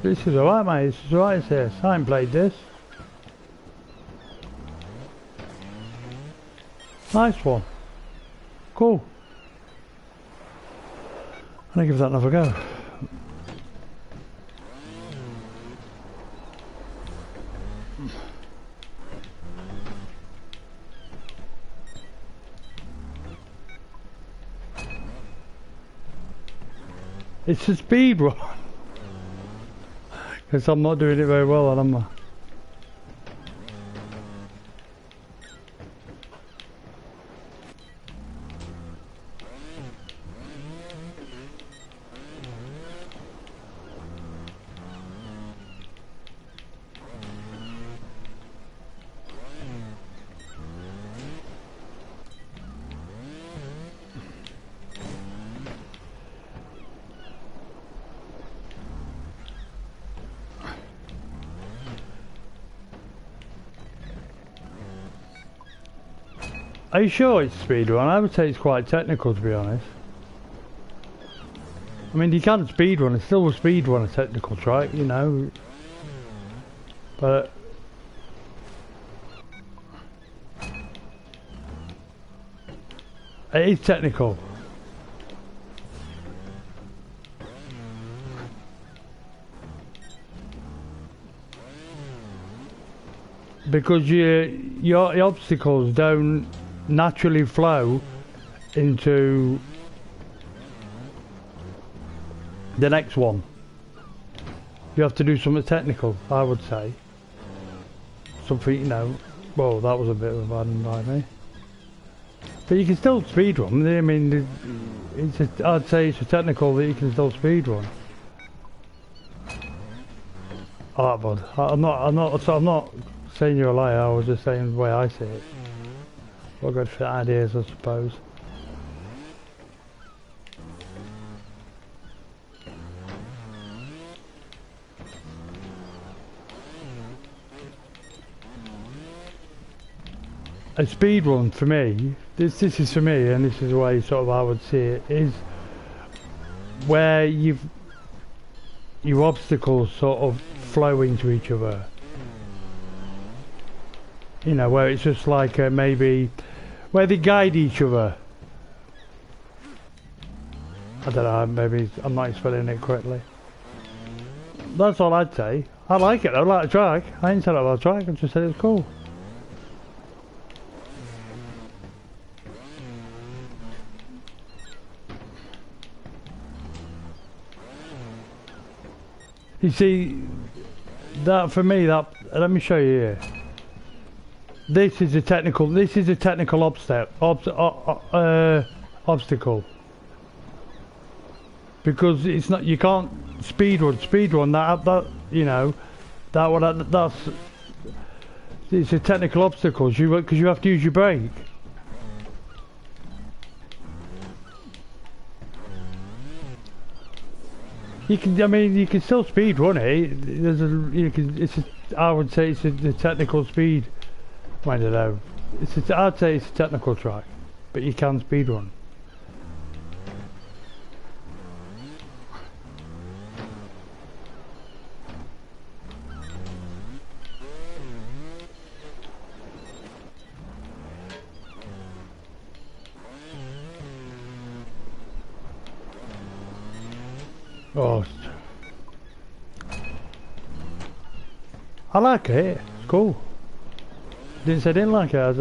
This is alright, mate. This is alright, it says. I ain't played this. Nice one. Cool. I'm gonna give that another go. It's a speed run. Because I'm not doing it very well, and I'm. Are you sure it's speedrun? I would say it's quite technical, to be honest. I mean, you can speedrun, it's still a speedrun, a technical track, you know. But it is technical. Because your obstacles don't naturally flow into the next one. You have to do something technical, I would say. something, you know. Well, that was a bit of a bad one by me. But you can still speedrun. I mean, I'd say it's a technical that you can still speedrun. Alright, bud. I'm not saying you're a liar. I was just saying the way I see it. What good for ideas, I suppose. A speed run for me, this is for me, and this is the way sort of I would see it, is where your obstacles sort of flow into each other. You know, where it's just like maybe where they guide each other. I don't know, maybe I'm not spelling it correctly. That's all I'd say. I like it, I like the track. I ain't said about the track, I just said it's cool. You see, that for me, that let me show you here. This is a technical obstacle. Because it's not, you can't speedrun that you know, that's it's a technical obstacle. Because you have to use your brake. You can, I mean, you can still speed run it. I would say it's a technical speed. I don't know. I'd say it's a technical track, but you can speed run. Oh, I like it. It's cool. Didn't say I didn't like it. I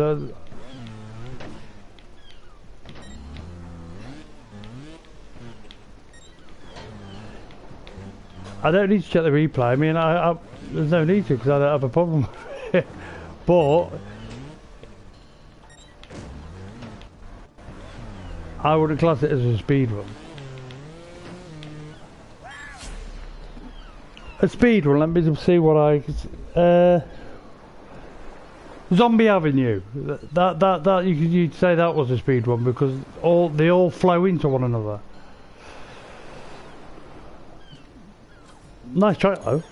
don't need to check the replay. I mean, there's no need to because I don't have a problem with it. But I wouldn't class it as a speed run. A speed run, let me see what Zombie Avenue. That you'd say that was a speed run because they all flow into one another. Nice track though.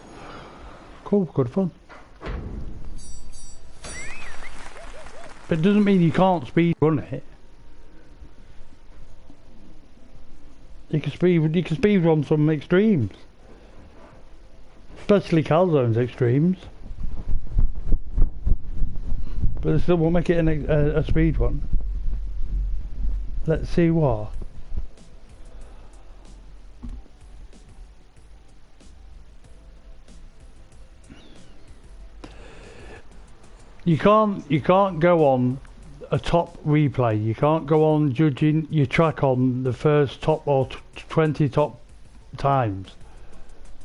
Cool, good fun. But it doesn't mean you can't speed run it. You can speed run some extremes. Especially Calzone's extremes. But it still won't make it a speed one. Let's see what. You can't go on a top replay. You can't go on judging your track on the first top or 20 top times.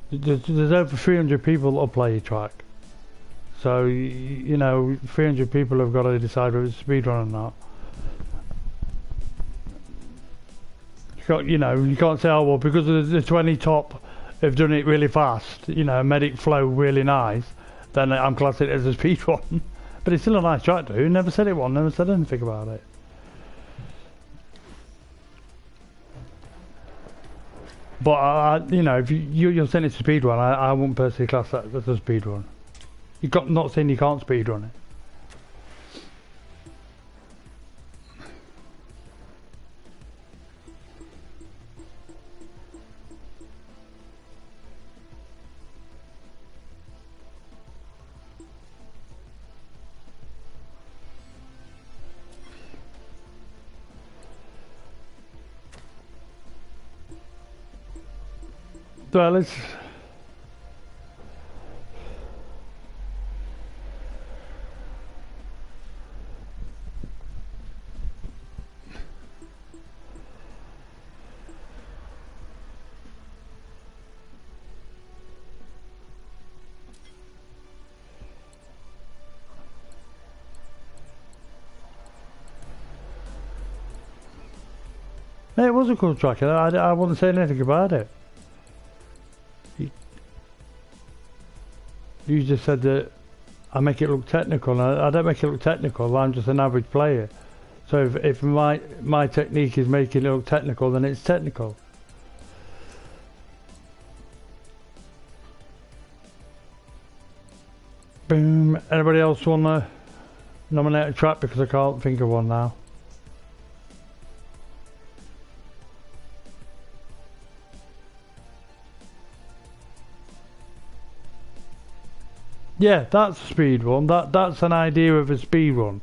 There's over 300 people that'll play your track. So, you know, 300 people have got to decide whether it's a speedrun or not. You know, you can't say, oh well, because the 20 top have done it really fast, you know, made it flow really nice, then I'm classing it as a speedrun. But it's still a nice track, dude. Never said it was, never said anything about it. But you know, if you're saying it's a speedrun, I wouldn't personally class that as a speedrun. Not saying you can't speedrun it. Well, let's. It was a cool track, and I wouldn't say anything about it. You just said that I make it look technical, and I don't make it look technical. I'm just an average player. So if my technique is making it look technical, then it's technical. Boom. Anybody else want to nominate a track, because I can't think of one now. Yeah, that's a speed run. That's an idea of a speed run.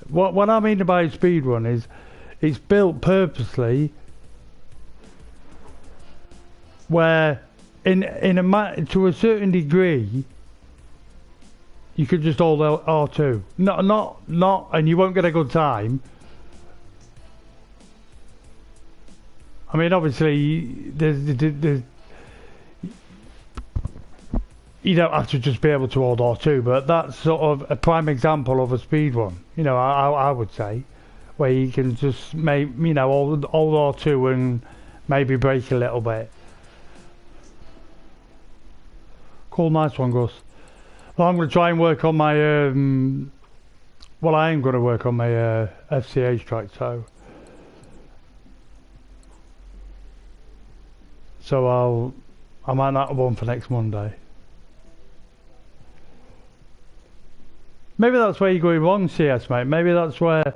What I mean by a speed run is it's built purposely where to a certain degree you could just hold R2. Not, and you won't get a good time. I mean, obviously, there's you don't have to just be able to hold R2, but that's sort of a prime example of a speed run. You know, I would say, where you can just make, you know, hold R2 and maybe brake a little bit. Cool, nice one, Gus. Well, I'm going to try and work on my, well, I am going to work on my FCH track, so I might not have one for next Monday. Maybe that's where you're going wrong, CS, mate. Maybe that's where,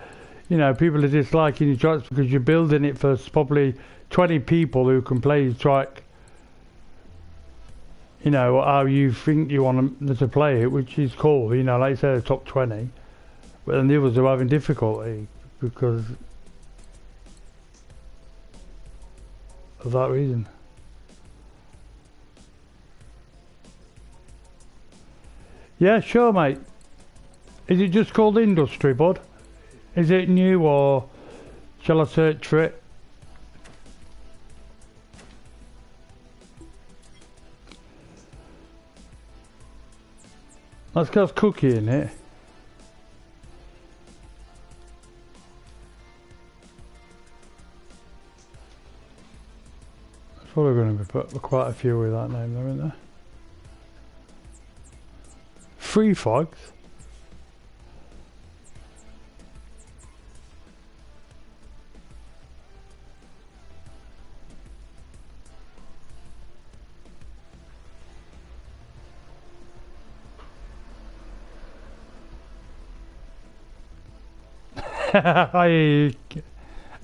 you know, people are disliking your tracks because you're building it for probably 20 people who can play your track, you know, how you think you want them to play it, which is cool, you know, like you said, the top 20. But then the others are having difficulty because of that reason. Yeah, sure, mate. Is it just called Industry, bud? Is it new, or shall I search for it? That's got Cookie in it. There's probably going to be quite a few with that name, though, isn't there? Free Fogs. I hear you.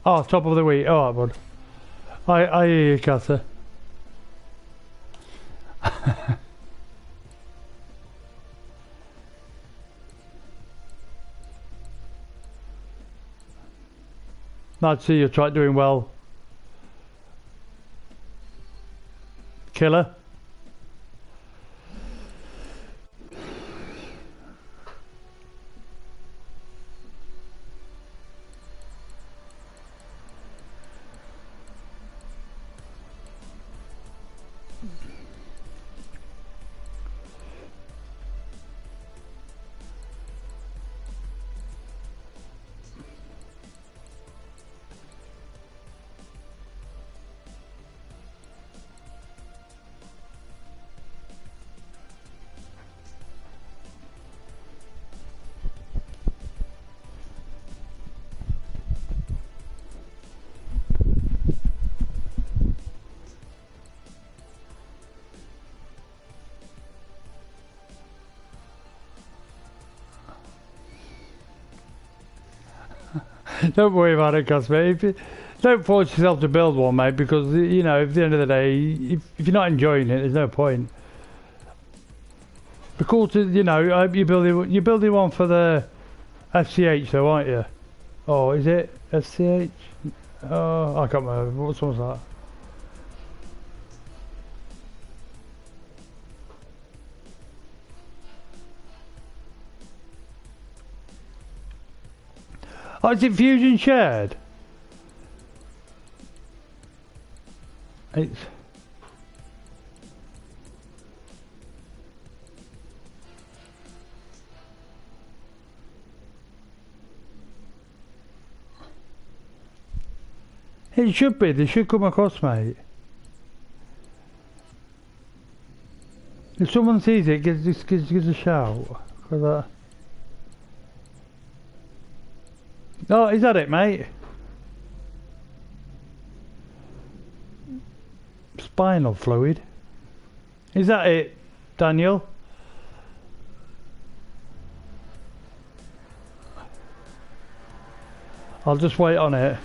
Oh, top of the week. Alright, bud. I hear you, Cather. Nice to see you try doing well. Killer. Don't worry about it, Gus, mate. Don't force yourself to build one, mate, because, you know, at the end of the day, if you're not enjoying it, there's no point. Be cool to, you know, I hope you're building one for the FCH, though, aren't you? Oh, is it FCH? Oh, I can't remember. What was that? Oh, is it Fusion Shared? It's... It should be. They should come across, mate. If someone sees it, gives a shout. Oh, is that it, mate? Spinal fluid. Is that it, Daniel? I'll just wait on it.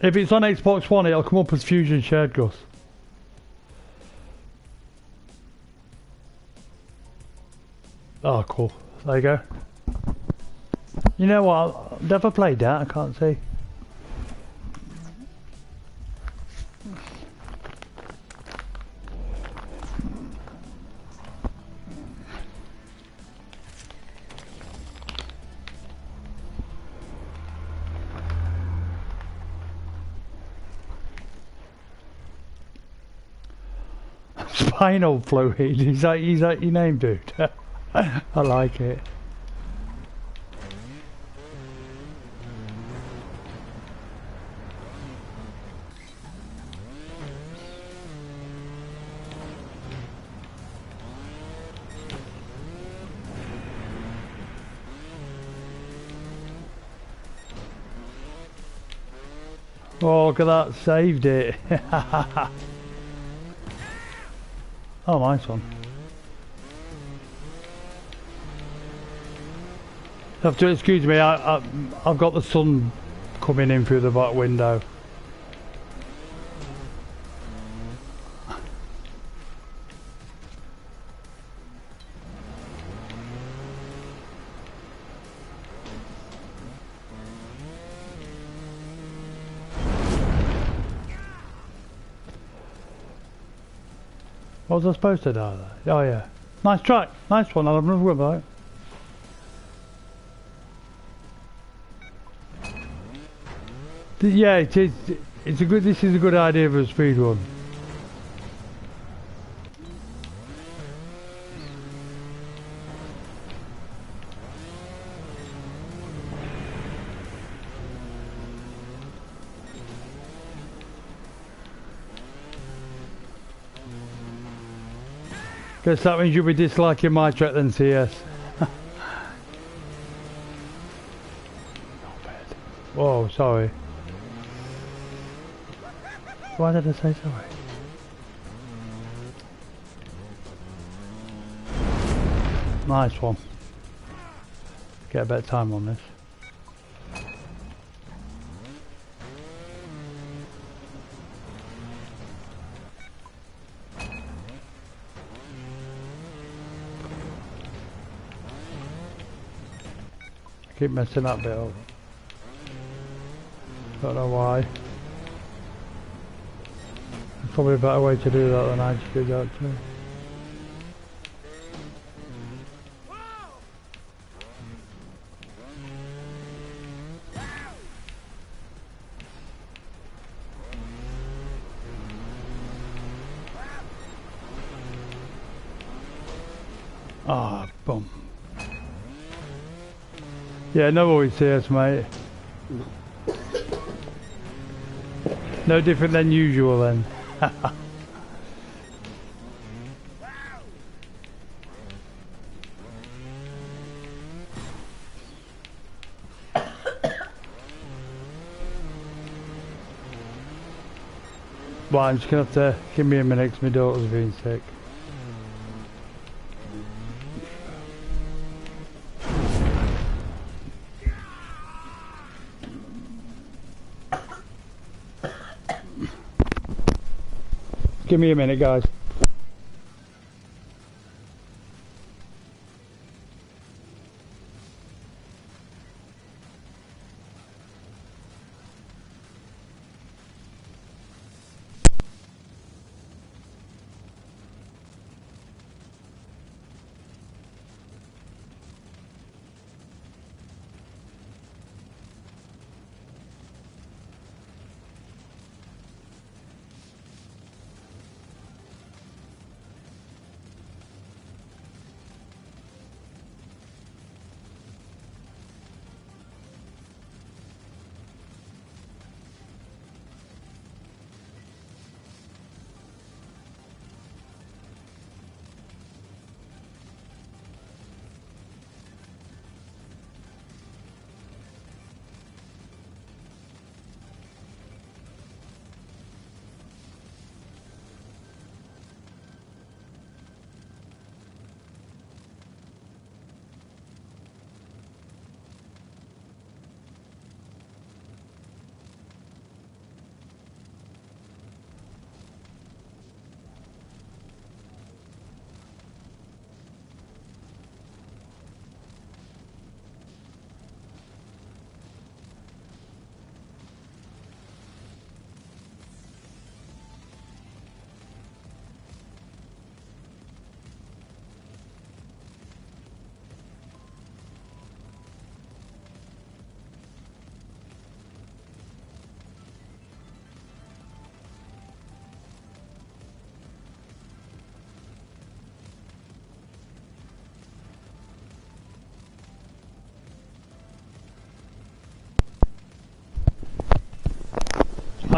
If it's on Xbox One, it'll come up as Fusion Shared, Gus. Oh, cool. There you go. You know what? I've never played that. I can't see. Spinal fluid. Is that your name, dude? I like it. Oh, look at that. Saved it. Oh, nice one. You have to excuse me, I've got the sun coming in through the back window. What was I supposed to do there? Oh yeah. Nice track. Nice one. I'll have another one about it. Yeah, it is. It's a good. This is a good idea for a speed run. Guess that means you'll be disliking my track then, CS. Whoa, sorry. Why did I say sorry? Nice one. Get a better time on this. Keep messing that bit up. Don't know why. There's probably a better way to do that than I just did actually. Ah, boom. Yeah, no worries, CS, mate. No different than usual then. Well, I'm just gonna have to give me a minute 'cause my daughter's been sick. Give me a minute, guys.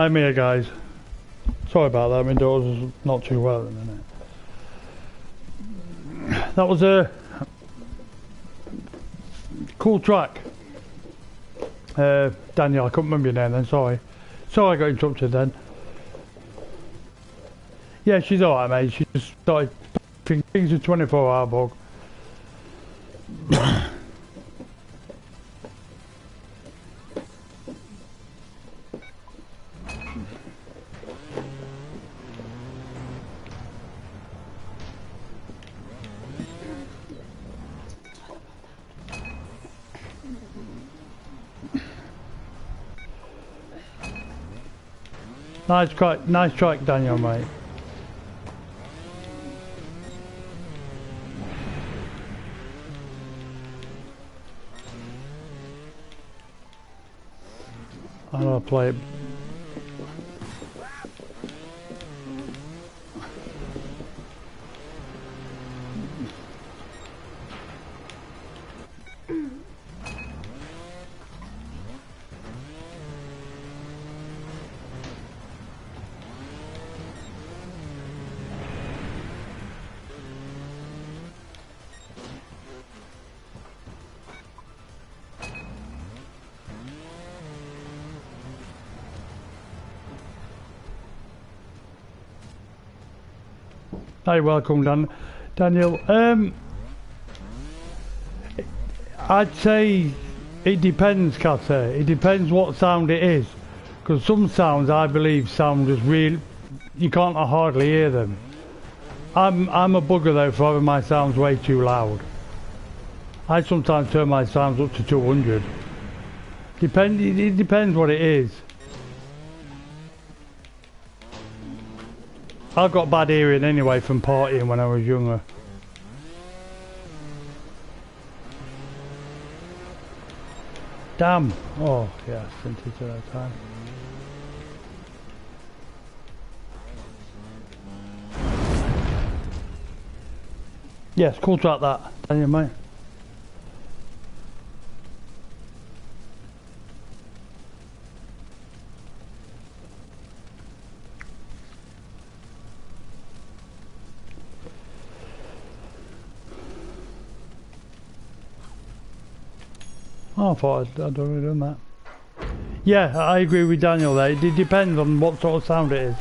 I'm here, guys. Sorry about that, my daughter's not too well at the minute. That was a cool track. Daniel, I couldn't remember your name then, sorry. Sorry I got interrupted then. Yeah, she's alright, mate. She just started things a 24-hour bug. Nice track, Daniel, mate. I'll play it. Hi, welcome, Daniel. I'd say it depends, Catter. It depends what sound it is, because some sounds I believe sound as real. You can't hardly hear them. I'm a bugger though for having my sounds way too loud. I sometimes turn my sounds up to 200. It depends what it is. I've got bad hearing anyway from partying when I was younger. Damn. Oh, yeah, sent it to that time. Yes, cool track that, Daniel, mate. Oh, I thought I'd already done that. Yeah, I agree with Daniel there. It depends on what sort of sound it is.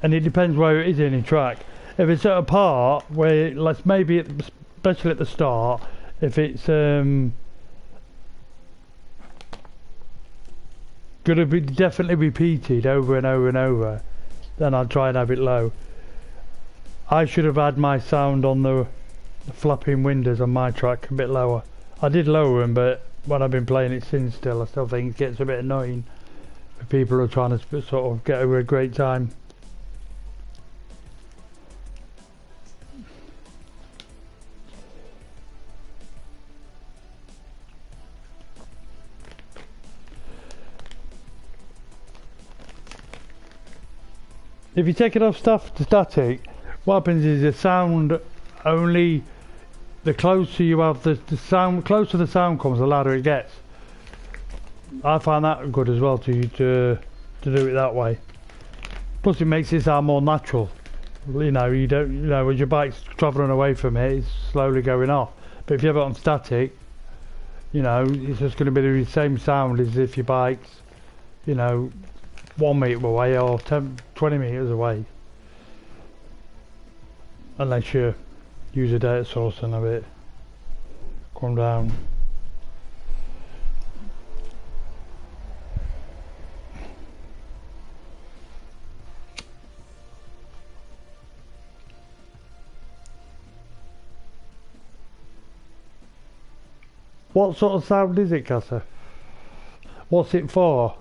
And it depends where it is in a track. If it's at a part where, let's maybe, especially at the start, if it's gonna be definitely repeated over and over and over, then I'd try and have it low. I should have had my sound on the flapping windows on my track a bit lower. I did lower them, but when I've been playing it since still, I still think it gets a bit annoying for people who are trying to sort of get over a great time. If you take it off static, what happens is the sound only, the closer you have the sound, closer the sound comes, the louder it gets. I find that good as well to do it that way. Plus it makes it sound more natural. You know, you don't, you know, when your bike's travelling away from it, it's slowly going off. But if you have it on static, you know, it's just going to be the same sound as if your bike's, you know, 1 metre away or 20 metres away. Unless you use a data source and have it come down. What sort of sound is it, Casa? What's it for?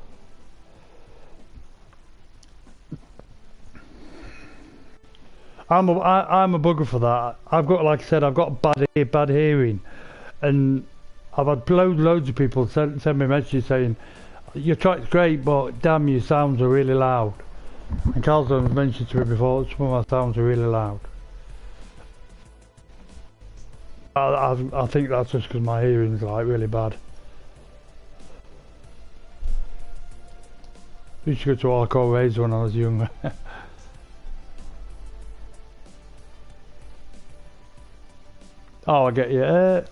I'm a bugger for that. I've got, like I said, I've got bad hearing, and I've had loads of people send me messages saying your track's great, but damn, your sounds are really loud. And Carlson's mentioned to me before, some of my sounds are really loud. I think that's just because my hearing's like really bad. I used to go to hardcore raves when I was younger. Oh, I get you.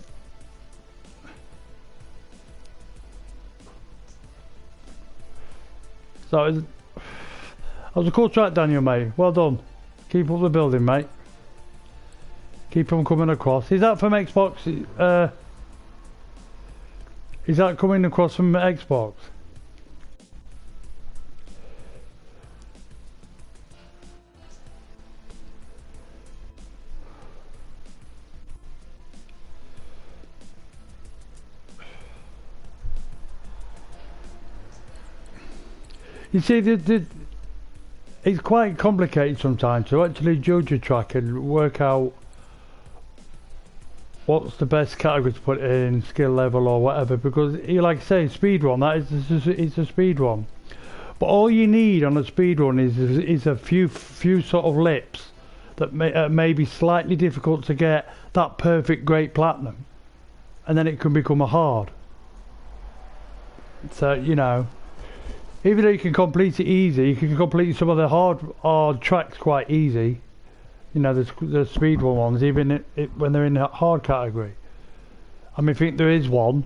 So that was a cool track, Daniel, mate. Well done. Keep up the building, mate. Keep on coming across. Is that from Xbox? Is that coming across from Xbox? You see, it's quite complicated sometimes to actually judge a track and work out what's the best category to put in, skill level or whatever, because like I say, speed run, that is a speed run. But all you need on a speed run is a few sort of lips that may be slightly difficult to get that perfect great platinum, and then it can become a hard. So, you know, even though you can complete it easy, you can complete some of the hard tracks quite easy. You know, the speed run ones, even when they're in that hard category. I mean, I think there is one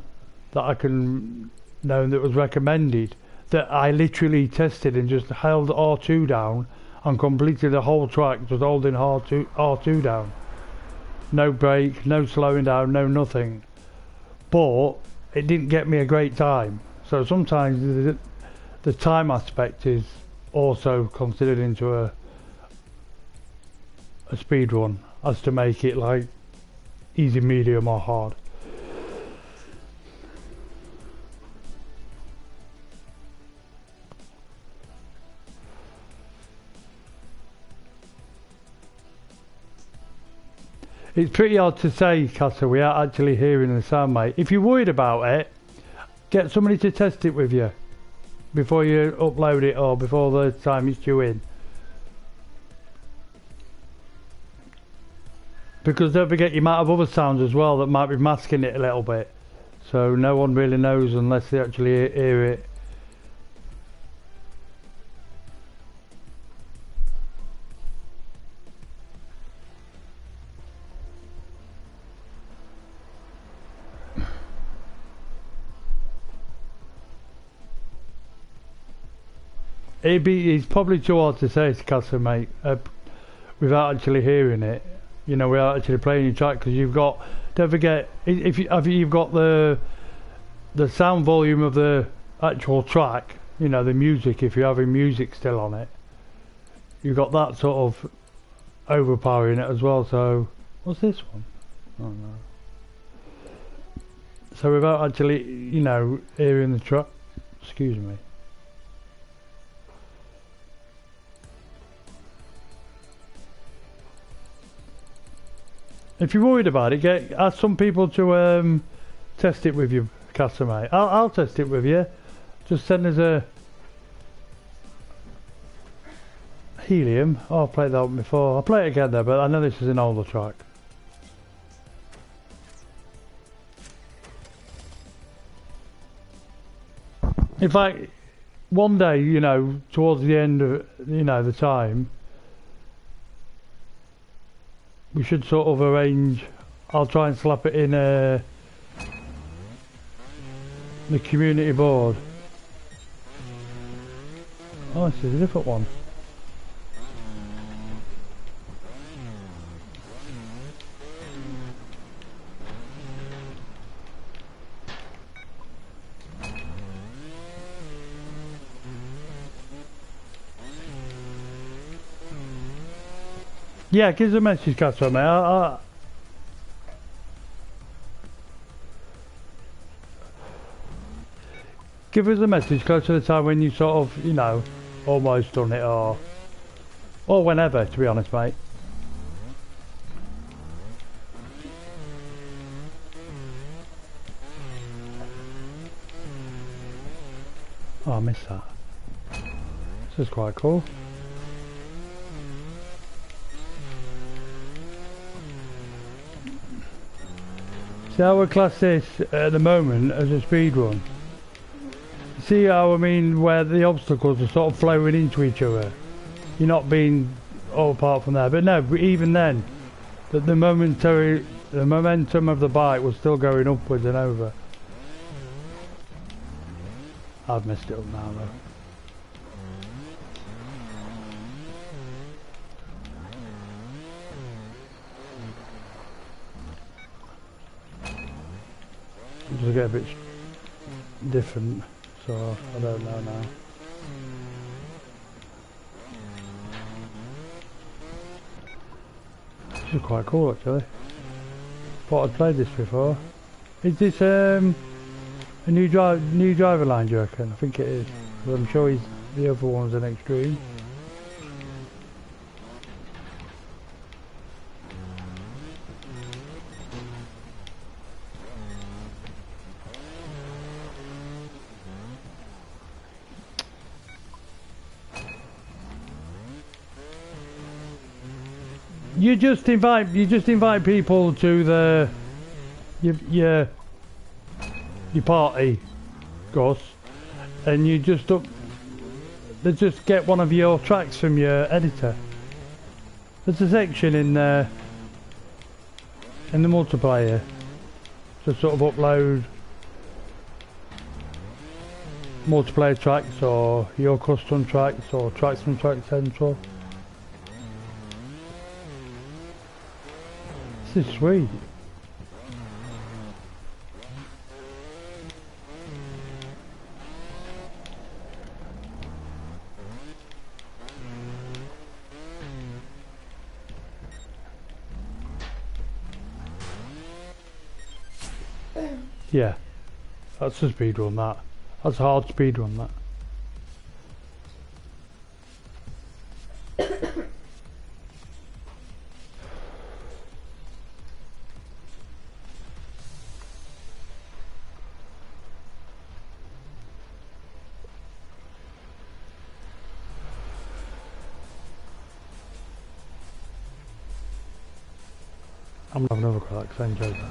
that I can know that was recommended that I literally tested and just held R2 down and completed the whole track just holding R2 down. No brake, no slowing down, no nothing. But it didn't get me a great time. So sometimes the time aspect is also considered into a speed run as to make it like easy, medium or hard. It's pretty hard to say, Casa, without actually hearing the sound, mate. If you're worried about it, get somebody to test it with you before you upload it or before the time it's due in. Because don't forget, you might have other sounds as well that might be masking it a little bit. So no one really knows unless they actually hear it. It's probably too hard to say, Casa, mate, without actually hearing it. You know, without actually playing your track, because you've got. Don't forget, if you've got the sound volume of the actual track. You know, the music. If you're having music still on it, you've got that sort of overpowering it as well. So, what's this one? Oh no. So without actually, you know, hearing the track. Excuse me. If you're worried about it, ask some people to test it with you, Casa, mate. I'll test it with you. Just send us a helium. Oh, I've played that one before. I'll play it again though, but I know this is an older track. In fact, one day, you know, towards the end of, you know, the time, we should sort of arrange. I'll try and slap it in the community board. Oh, this is a different one. Yeah, give us a message, Castro, mate. Give us a message close to the time when you sort of, you know, almost done it, or whenever, to be honest, mate. Oh, I missed that. This is quite cool. See, I would class this at the moment as a speed run. See how I mean, where the obstacles are sort of flowing into each other. You're not being all apart from there, but no, even then, the momentum of the bike was still going upwards and over. I've messed it up now though. Just get a bit different, so I don't know now. This is quite cool actually. Thought I'd played this before. Is this a new driver line, do you reckon? I think it is. But I'm sure the other one's an extreme. You just invite people to your party, Gus, and you just get one of your tracks from your editor. There's a section in the multiplayer to sort of upload multiplayer tracks or your custom tracks or tracks from Track Central. This is sweet. Yeah, that's a speed run, that. That's a hard speed run, that. I'm gonna have another crack, because I enjoyed that.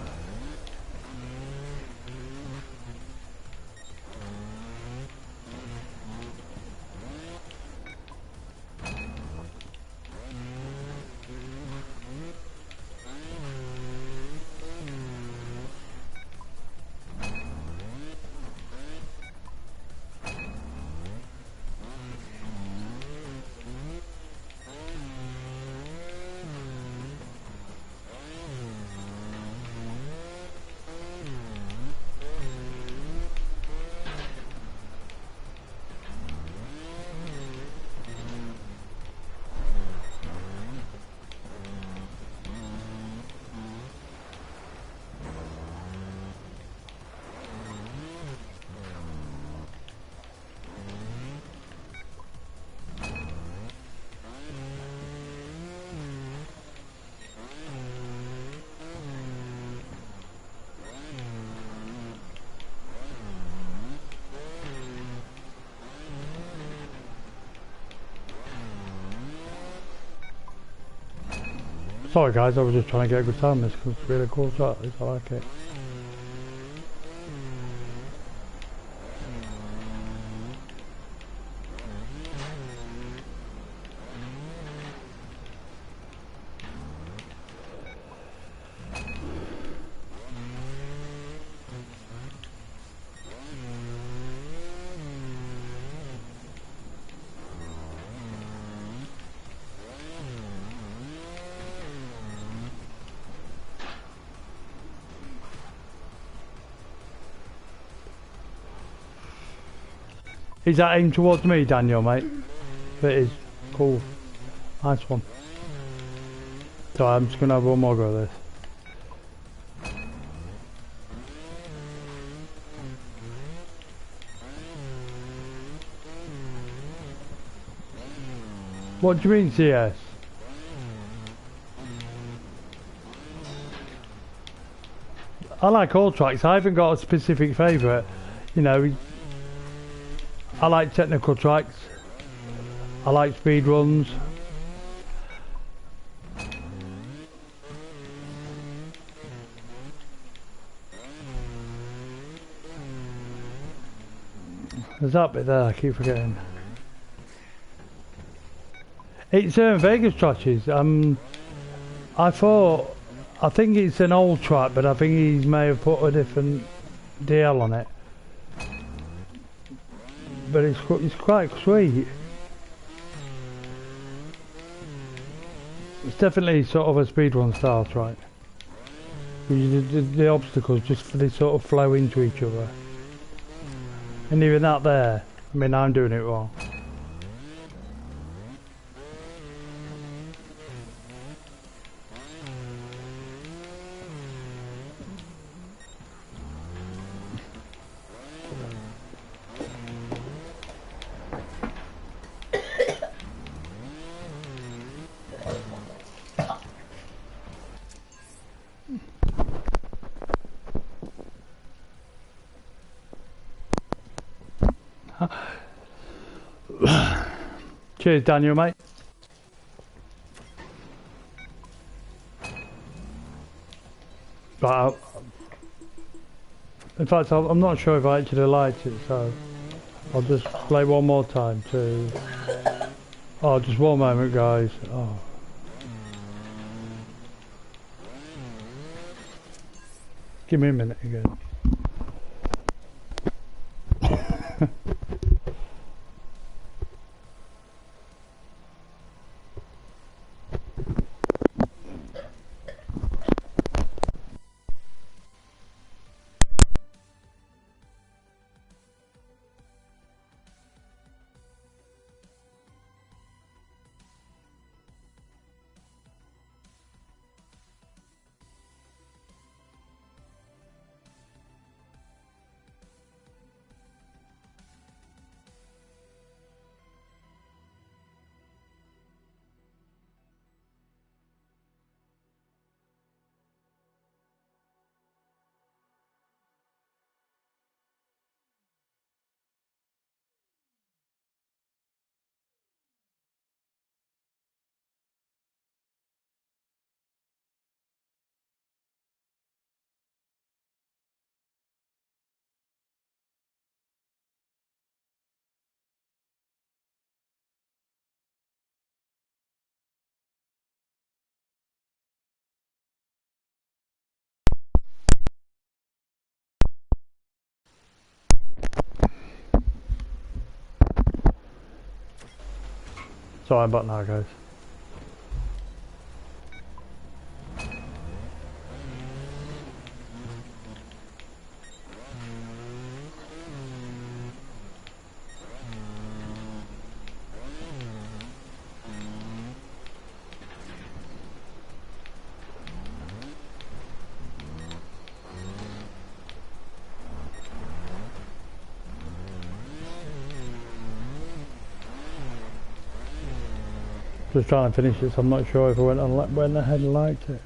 Sorry guys, I was just trying to get a good time on this because it's really cool shot, I like it. Is that aimed towards me, Daniel, mate? If it is, cool. Nice one. So I'm just gonna have one more go at this. What do you mean, CS? I like all tracks. I haven't got a specific favourite. You know, I like technical tracks. I like speed runs. There's that bit there, I keep forgetting. It's Vegas trashes. I think it's an old track, but I think he may have put a different DL on it. But it's quite sweet. It's definitely sort of a speedrun style track. The obstacles just they sort of flow into each other. And even that there, I mean, I'm doing it wrong. Cheers, Daniel, mate. Right, in fact, I'm not sure if I actually liked it, so I'll just play one more time to... Oh, just one moment, guys. Oh. Give me a minute again. Sorry about now, guys. Just trying to finish it, so I'm not sure if I went ahead and liked it.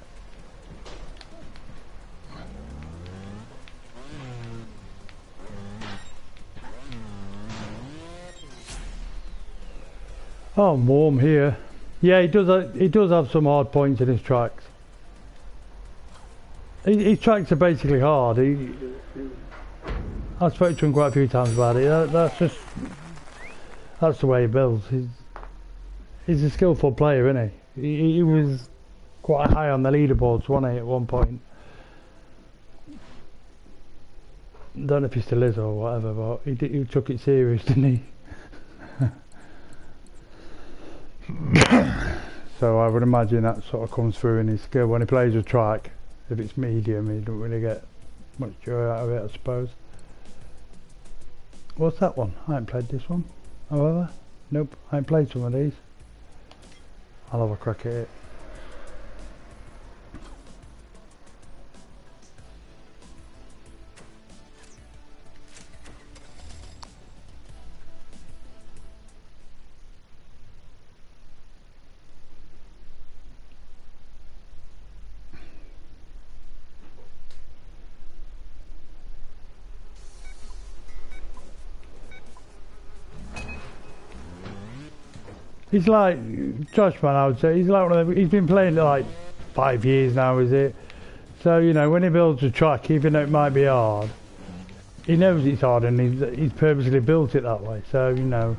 Oh, I'm warm here. Yeah, he does have some hard points in his tracks. His tracks are basically hard. I've spoken to him quite a few times about it. That's the way he builds. He's a skillful player, isn't he? He was quite high on the leaderboards, wasn't he, at one point? Don't know if he still is or whatever, but he took it serious, didn't he? So I would imagine that sort of comes through in his skill. When he plays a track, if it's medium, he don't really get much joy out of it, I suppose. What's that one? I haven't played this one, however. Nope, I haven't played some of these. I'll have a crack at it. He's like Josh, man. I would say he's like one of he's been playing it like 5 years now, is it? So you know, when he builds a track, even though it might be hard, he knows it's hard, and he's purposely built it that way. So you know,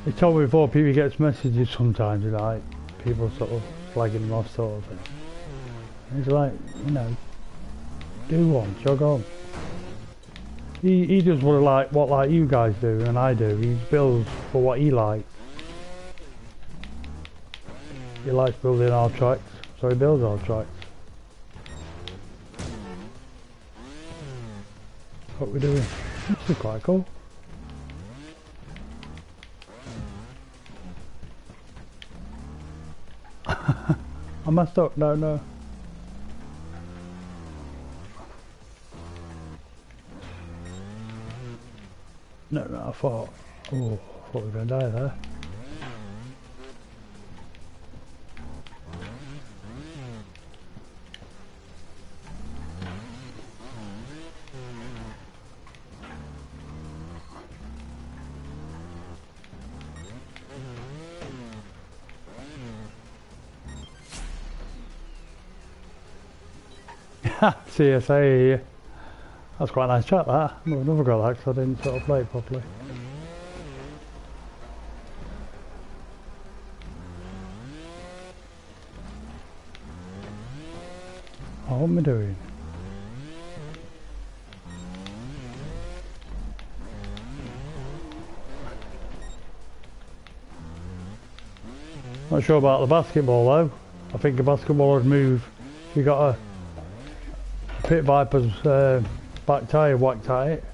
he told me before. People gets messages sometimes, like people sort of flagging him off, sort of thing. And he's like, you know, do one, jog on. He does what like you guys do and I do. He builds for what he likes. He likes building our tracks, so he builds our tracks. What we're doing. This is quite cool. I messed up. No. No, I thought we were going to die there. CSA here. That's quite a nice track, that. I've never got that because I didn't sort of play it properly. Oh, what am I doing? Not sure about the basketball though. I think the basketball would move if you got a Pit Viper's back tyre whacked at it.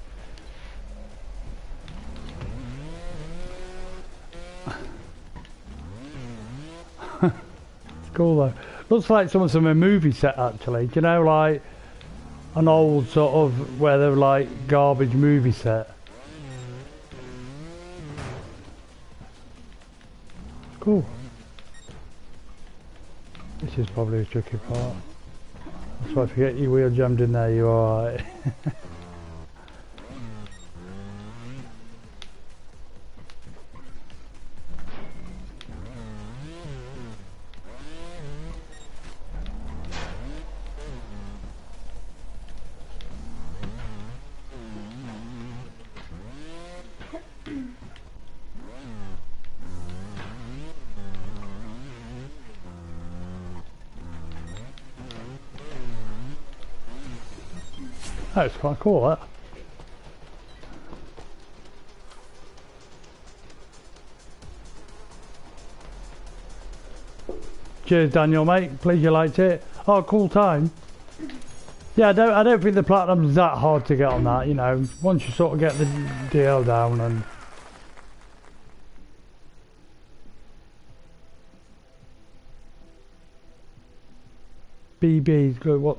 It's cool though. Looks like someone's from a movie set actually. Do you know, like an old sort of where they're like garbage movie set. Cool. This is probably a tricky part. That's why if you get your wheel jammed in there, you're alright. That's quite cool, that. Cheers, Daniel, mate. Pleased you liked it. Oh, cool time. Yeah, I don't think the platinum's that hard to get on that. You know, once you sort of get the deal down and. BB's good. What?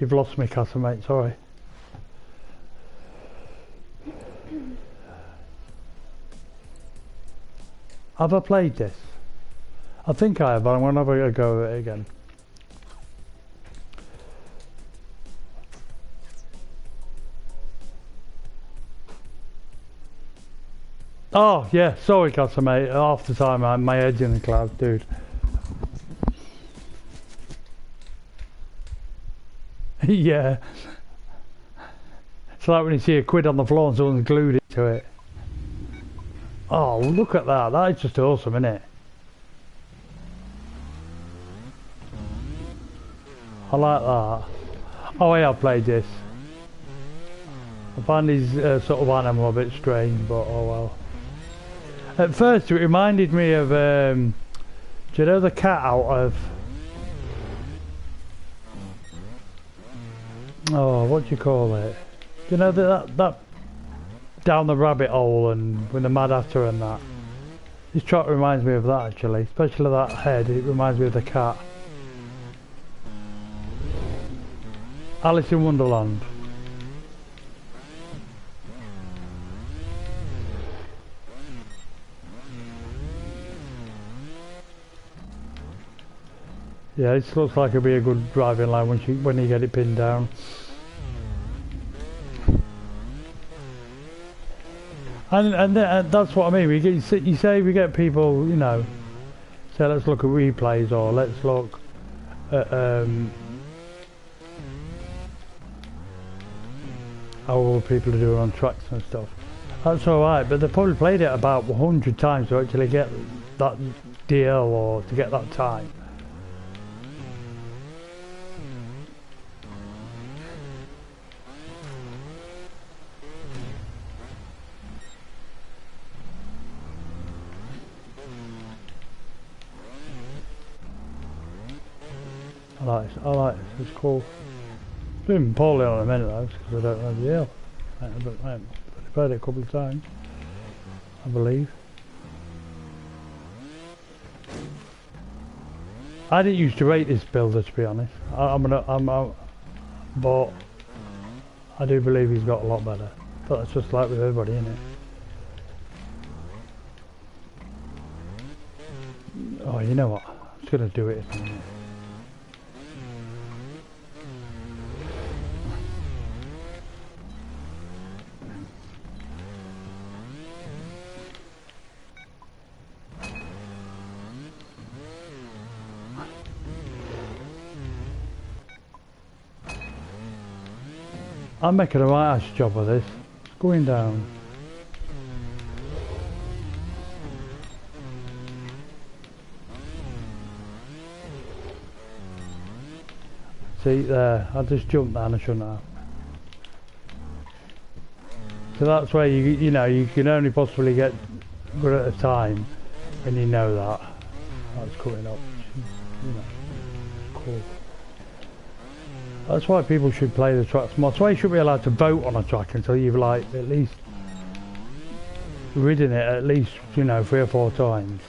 You've lost me, Castle, mate, sorry. Have I played this? I think I have, but I'm going to have a go at it again. Oh, yeah, sorry, Castle, mate. Half the time, my head's in the clouds, dude. Yeah. It's like when you see a quid on the floor and someone's glued it to it. Oh, look at that. That is just awesome, isn't it? I like that. Oh, yeah, I've played this. I find these sort of animal a bit strange, but oh well. At first, it reminded me of, do you know the cat out of... Oh, what do you call it? You know that down the rabbit hole and with the Mad Hatter and that. This track reminds me of that actually, especially that head. It reminds me of the cat. Alice in Wonderland. Yeah, this looks like it'll be a good driving line when you get it pinned down. And that's what I mean. You say we get people, you know, say let's look at replays or let's look how other people are doing on tracks and stuff. That's alright, but they've probably played it about 100 times to actually get that deal or to get that time. I like this, it's cool. Doing poorly on a minute though, because I don't know the deal. I played it a couple of times, I believe. I didn't used to rate this builder, to be honest. But I do believe he's got a lot better. But it's just like with everybody, isn't it? Oh, you know what? I'm just gonna do it in a minute. I'm making a right ass job of this. It's going down. See there, I just jumped down, I shouldn't have. So that's where you know you can only possibly get good at a time when you know that. That's coming up. You know, cool. That's why people should play the tracks more. That's why you should be allowed to vote on a track until you've like at least ridden it at least, you know, 3 or 4 times.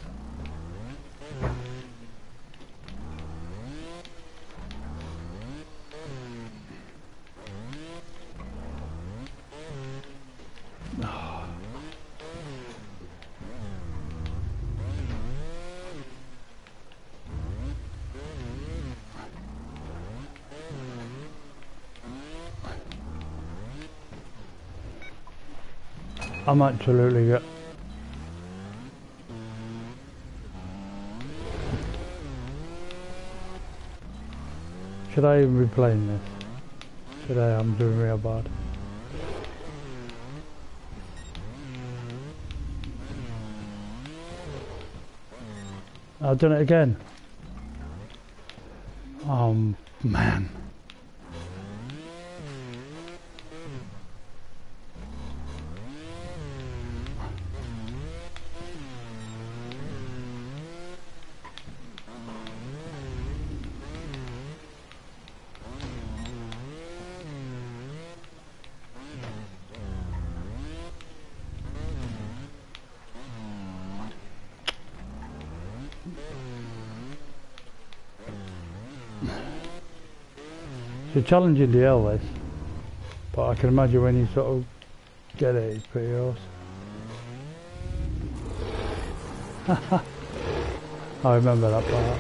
I'm absolutely good. Should I even be playing this? Should I? I'm doing real bad. I've done it again. Oh man. It's a challenging deal this, but I can imagine when you sort of get it, it's pretty awesome. I remember that part.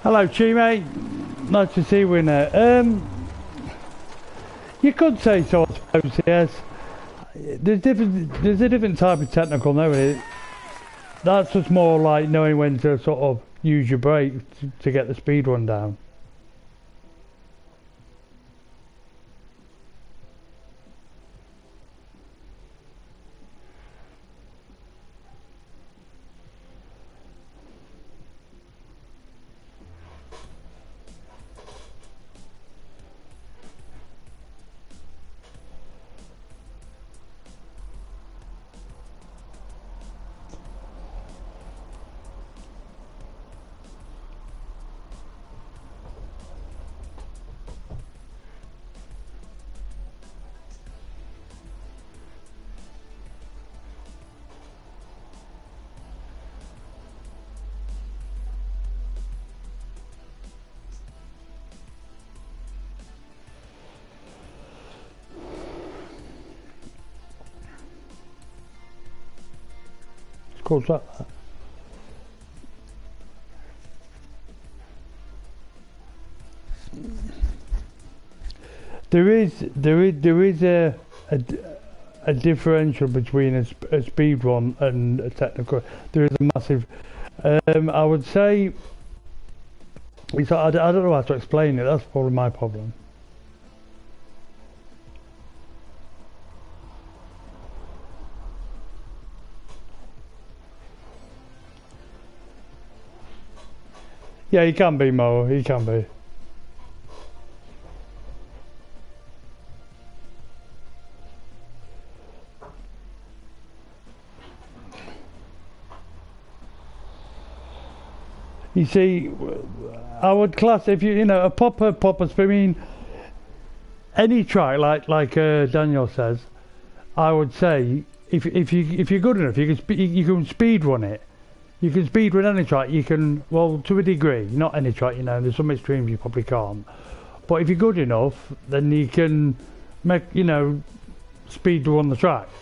Hello, Chi mate. Nice to see you in there. You could say so, I suppose. Yes. There's a different type of technical knowing. That's just more like knowing when to sort of use your brake to get the speed run down. Cool track that. there is a differential between a speed run and a technical. There is a massive. I would say. I don't know how to explain it. That's probably my problem. Yeah, he can be, Mo. He can be. You see, I would class if you know a proper. I mean, any track like Daniel says, I would say if you're good enough, you can speed run it. You can speed run any track. You can, well, to a degree, not any track. You know, there's some extremes you probably can't. But if you're good enough, then you can make, speed run the tracks.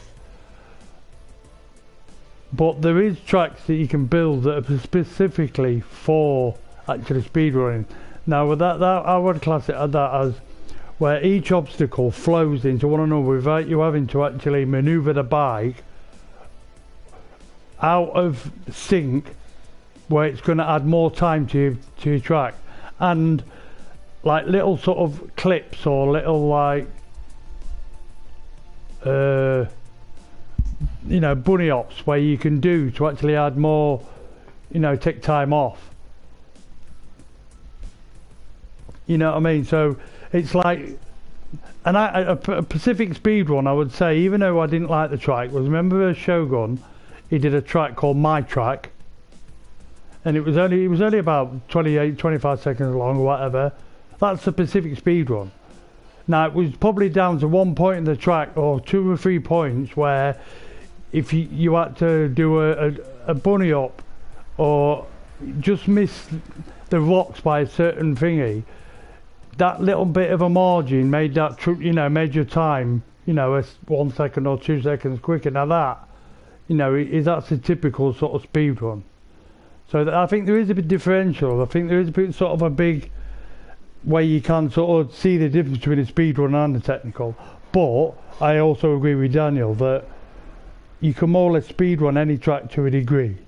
But there is tracks that you can build that are specifically for actually speed running. Now, with that I would class it as where each obstacle flows into one another without you having to actually manoeuvre the bike out of sync, where it's going to add more time to your track, and like little sort of clips or little like bunny hops where you can do to actually add more, take time off. You know what I mean? So it's like, and a Pacific speed run, I would say, even though I didn't like the track, was, remember Shogun? He did a track called My Track, and it was only about 25 seconds long or whatever. That's a Pacific speed run. Now it was probably down to one point in the track or 2 or 3 points where if you had to do a bunny up or just miss the rocks by a certain thingy, that little bit of a margin made that made your time 1 second or 2 seconds quicker. Now that that's a typical sort of speed run. So I think there is a bit differential. I think there is a bit sort of a big way you can sort of see the difference between a speed run and a technical. But I also agree with Daniel that you can more or less speed run any track to a degree.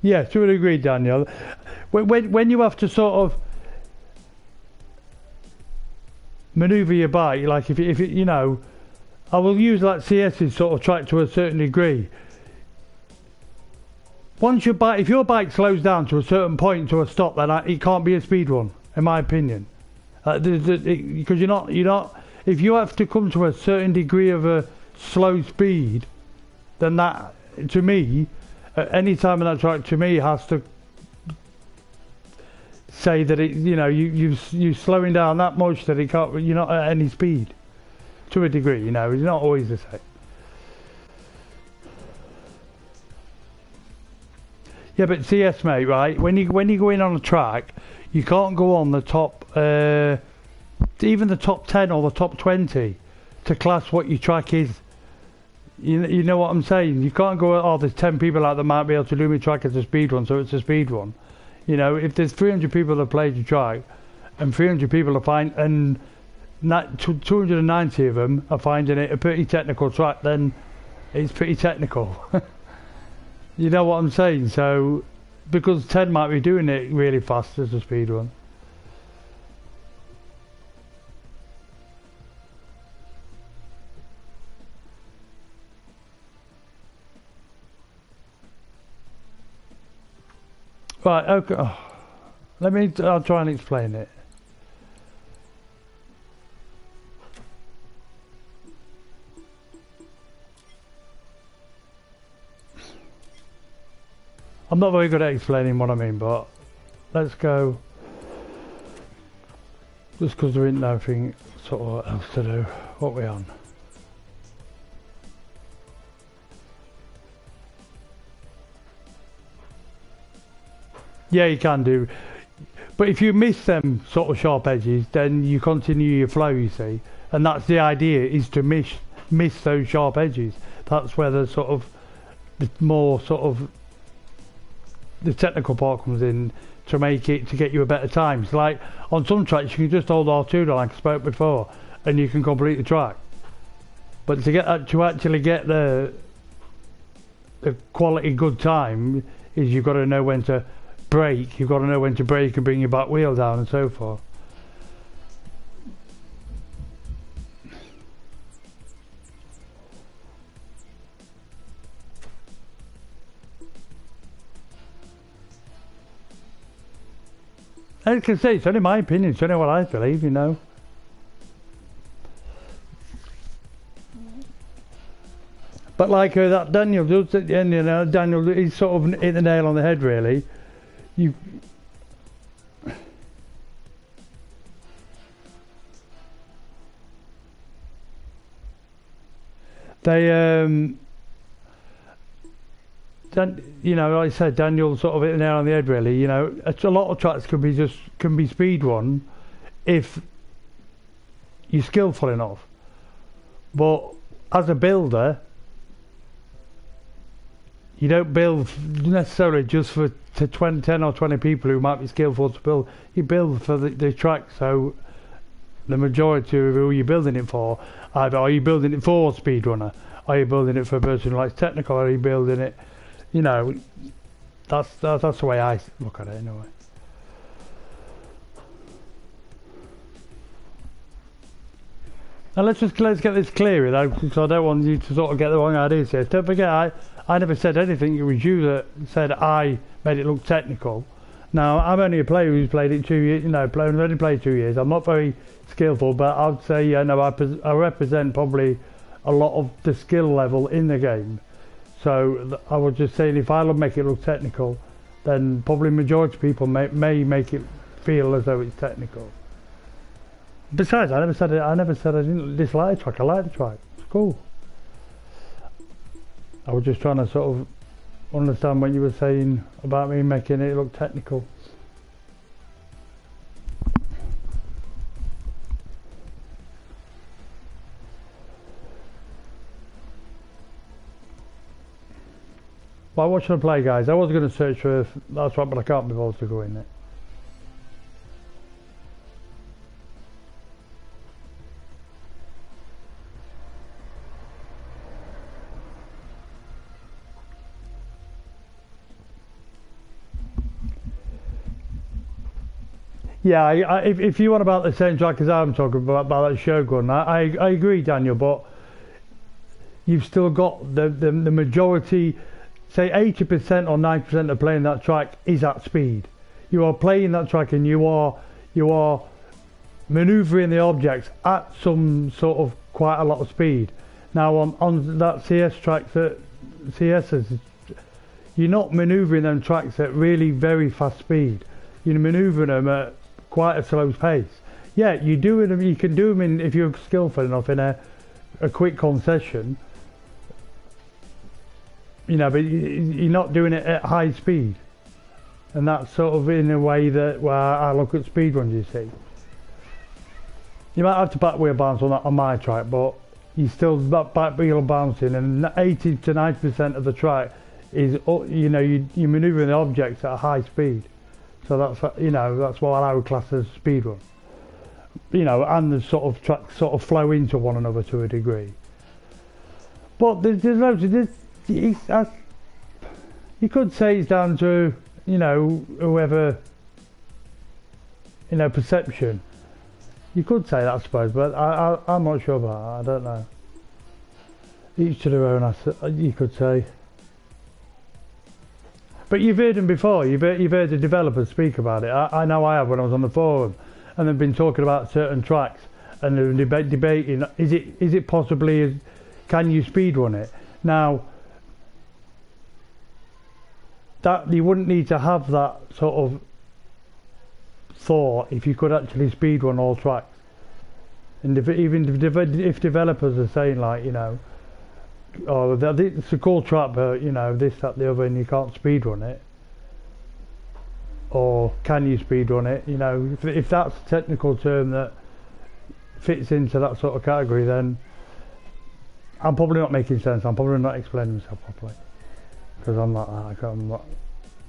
Yeah, to a degree, Daniel. When you have to sort of manoeuvre your bike, like if I will use like CS's sort of track to a certain degree. Once if your bike slows down to a certain point to a stop, then it can't be a speed run, in my opinion. Because you're not. If you have to come to a certain degree of a slow speed, then that, to me, at any time in that track, to me, has to say that you're slowing down that much that you're not at any speed. To a degree, it's not always the same. Yeah, but CS, mate, right? When you go in on a track, you can't go on the top, even the top 10 or the top 20 to class what your track is. You know what I'm saying? You can't go, oh, there's 10 people out that might be able to do my track as a speed run, so it's a speed run. If there's 300 people that played your track, and 300 people are fine, and 290 of them are finding it a pretty technical track, then it's pretty technical. You know what I'm saying? So, because 10 might be doing it really fast as a speed run. Right, okay. I'll try and explain it. I'm not very good at explaining what I mean, but let's go. Just because there ain't nothing sort of else to do. What we on? Yeah, you can do. But if you miss them sort of sharp edges, then you continue your flow, you see. And that's the idea, is to miss those sharp edges. That's where the sort of, the more sort of the technical part comes in to get you a better time. So like on some tracks you can just hold R2 down like I spoke before, and you can complete the track. But to actually get the quality good time is you've got to know when to brake. You've got to know when to brake and bring your back wheel down and so forth. As I can say, it's only my opinion, it's only what I believe, you know. But like that Daniel does at the end, you know, Daniel, he's sort of hit the nail on the head, really. You know, like I said, Daniel sort of hit the nail on the head, really. You know, a lot of tracks can be speed run if you're skillful enough. But as a builder, you don't build necessarily just for 10 or 20 people who might be skillful to build. You build for the track, so the majority of who you're building it for, either are you building it for a speedrunner, are you building it for a person who likes technical, or are you building it, you know, that's the way I look at it anyway. Now let's get this clear though, because I don't want you to sort of get the wrong ideas here. Don't forget, I never said anything. It was you that said I made it look technical. Now I'm only a player who's played it 2 years. You know, I've only played 2 years. I'm not very skillful, but I'd say I represent probably a lot of the skill level in the game. So I was just saying, if I make it look technical, then probably majority of people may make it feel as though it's technical. Besides, I never said I didn't dislike the track. I like the track. It's cool. I was just trying to sort of understand what you were saying about me making it look technical. Well, what should I play, guys? I was going to search for that's right, but I can't be bothered to go in it. Yeah, if you want about the same track as I'm talking about that Shogun, I agree, Daniel, but you've still got the majority, say 80% or 90% of playing that track is at speed. You are playing that track and you are manoeuvring the objects at some sort of quite a lot of speed. Now on that CS track, that CS's, you're not manoeuvring them tracks at really very fast speed. You're manoeuvring them at quite a slow pace. Yeah, you can do them if you're skillful enough in a quick concession. You know, but you're not doing it at high speed, and that's sort of in a way that where I look at speedruns. You see, you might have to back wheel bounce on my track, but you still back wheel bouncing, and 80 to 90% of the track is, you know, you're manoeuvring the objects at a high speed. So that's, you know, that's what I would class as speedrun. You know, and the sort of tracks sort of flow into one another to a degree. But there's loads of this. You could say it's down to, you know, whoever, you know, perception. You could say that, I suppose, but I'm not sure about that. I don't know. Each to their own, you could say. But you've heard them before. You've heard the developers speak about it. I know I have when I was on the forum, and they've been talking about certain tracks, and they're debating: is it possibly, can you speedrun it? Now, that you wouldn't need to have that sort of thought if you could actually speedrun all tracks. And if developers are saying, like, you know, oh, it's a cool track, but, you know, this, that, the other, and you can't speedrun it, or can you speedrun it? You know, if that's a technical term that fits into that sort of category, then I'm probably not making sense. I'm probably not explaining myself properly, because I'm not that.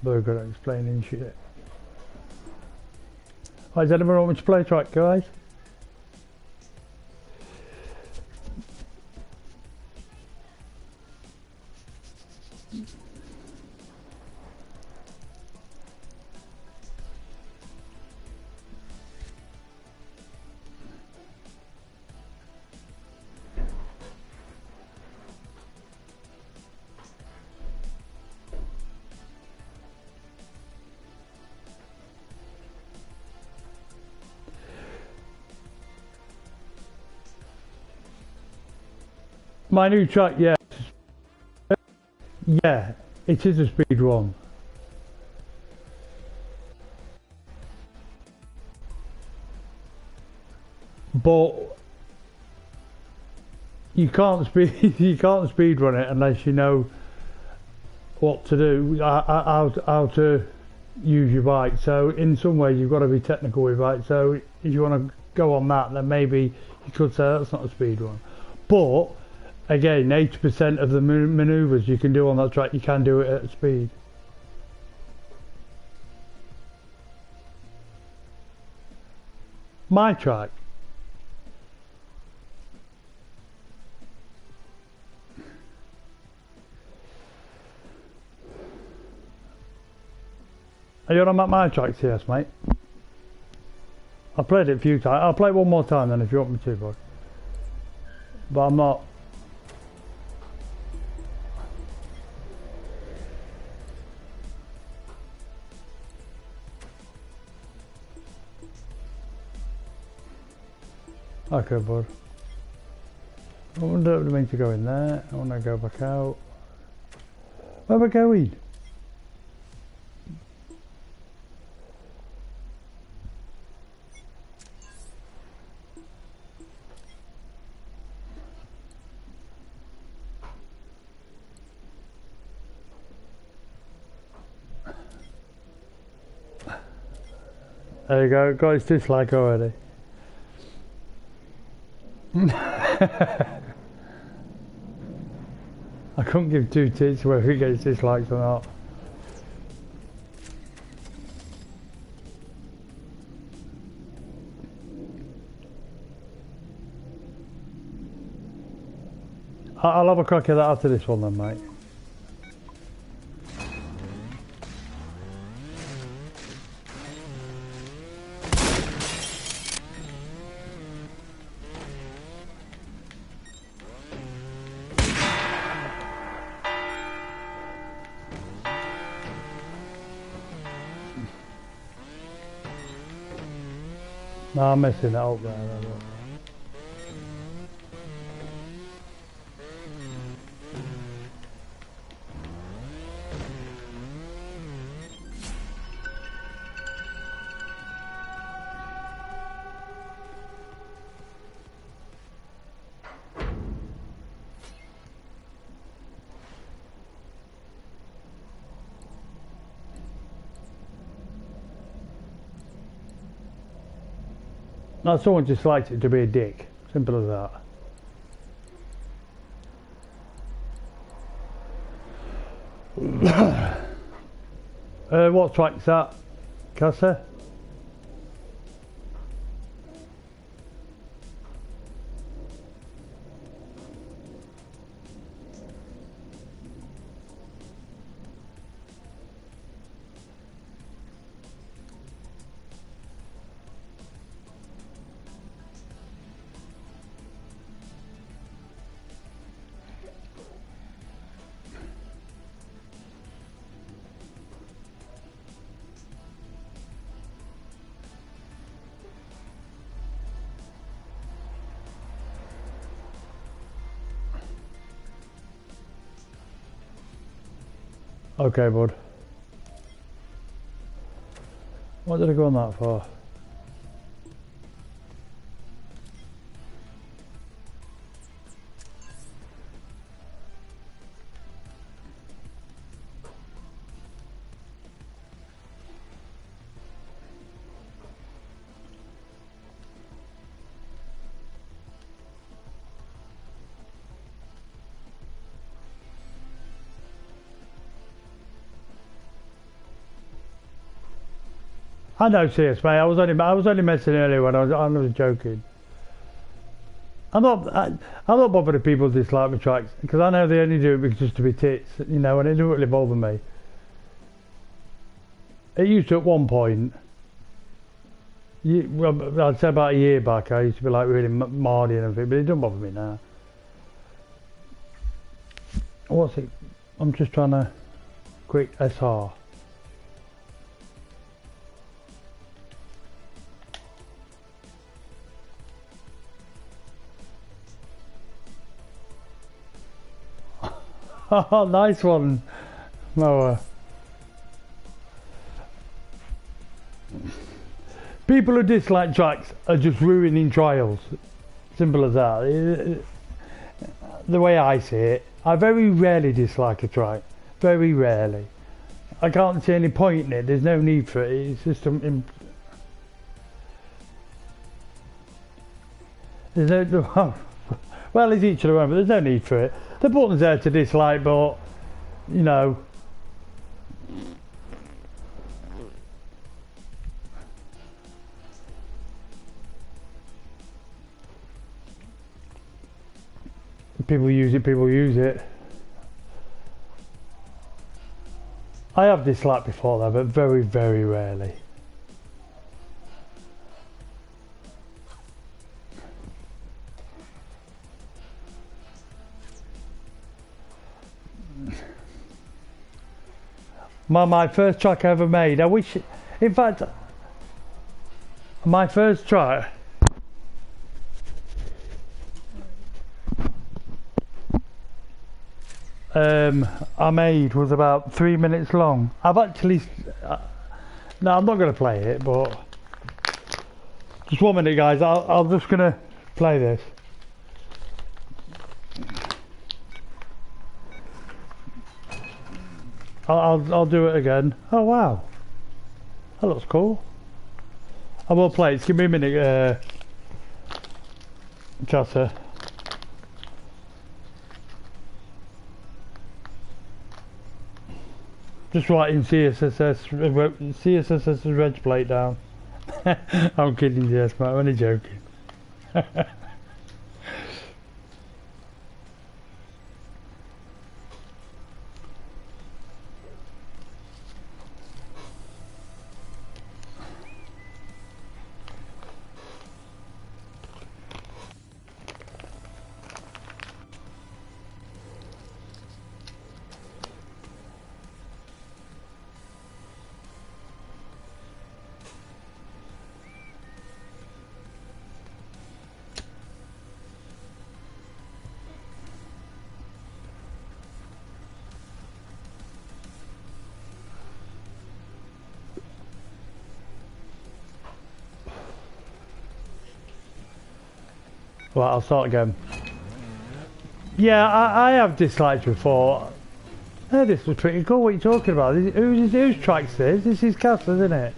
Very good at explaining shit. Right, does anyone want me to play track, guys? My new track, yeah. Yeah, it is a speed run. But you can't speed you can't speed run it unless you know what to do, how to use your bike. So in some ways you've got to be technical with bike. So if you want to go on that, then maybe you could say that's not a speed run. But again, 80% of the manoeuvres you can do on that track, you can do it at speed. My track. Are you on my track, CS, mate? I've played it a few times. I'll play it one more time then if you want me to, bud. But I'm not. Okay, bud. I don't mean to go in there. I want to go back out. Where am I going? There you go, got his dislike already. I couldn't give two tits whether he gets dislikes or not. I'll have a crack at that after this one then, mate. No, I'm messing that up there. No, someone just likes it to be a dick. Simple as that. What track's that, Casa? Okay, bud. What did I go on that for? I know, serious, mate. I was only messing earlier when I was joking. I'm not bothered if people dislike my tracks because I know they only do it because just to be tits, you know, and it doesn't really bother me. It used to at one point. Well, I'd say about a year back, I used to be like really mardy and everything, but it doesn't bother me now. What's it? I'm just trying to quick SR. Oh, nice one, Moa. People who dislike tracks are just ruining trials. Simple as that. The way I see it, I very rarely dislike a track. Very rarely. I can't see any point in it. There's no need for it. It's just there's no. Well, it's each to their own, but there's no need for it. The button's there to dislike, but you know. People use it, people use it. I have disliked before though, but very, very rarely. My first track I ever made, I wish, in fact, my first track, I made was about 3 minutes long. I've actually, no, I'm not going to play it, but just 1 minute, guys. I'm just going to play this. I'll do it again. Oh wow, that looks cool. I will play it. Just give me a minute, chatter. Just writing CSS's reg plate down. I'm kidding, yes, mate. I'm only joking. Right, I'll start again. Yeah, I have disliked before. Oh, this was pretty cool. What are you talking about? Whose tracks this? This is Cass's, isn't it?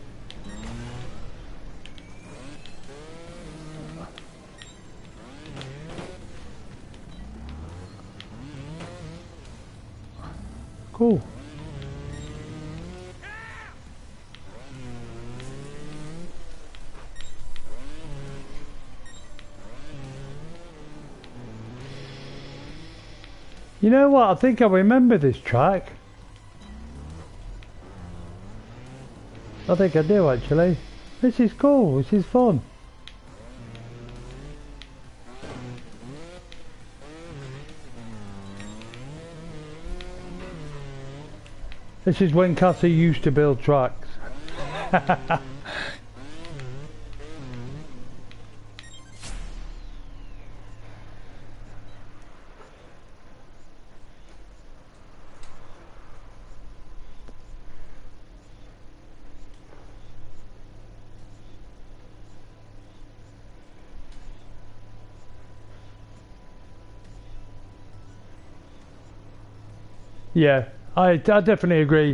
Cool. You know what? I think I remember this track. I think I do actually. This is cool. This is fun. This is when Cassie used to build tracks. Yeah, I definitely agree.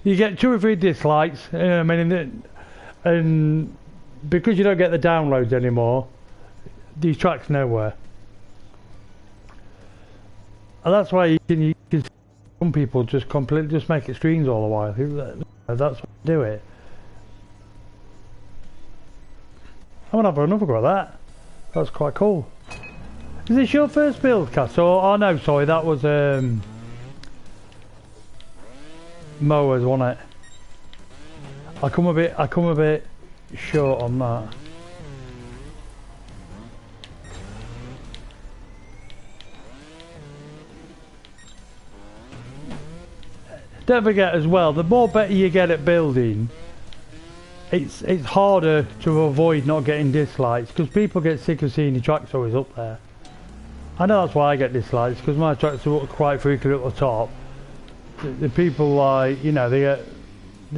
You get 2 or 3 dislikes, I mean, and because you don't get the downloads anymore, these tracks nowhere. And that's why you can see some people just completely just make it streams all the while. That's why they do it. I'm gonna have another go at that. That's quite cool. Is this your first build, Cass? Oh no, sorry, that was mowers, wasn't it? I come a bit short on that. Don't forget as well, the more better you get at building, it's harder to avoid not getting dislikes, because people get sick of seeing the tracks always up there. I know that's why I get dislikes, because my tracks are quite frequently at the top. The people like, you know, they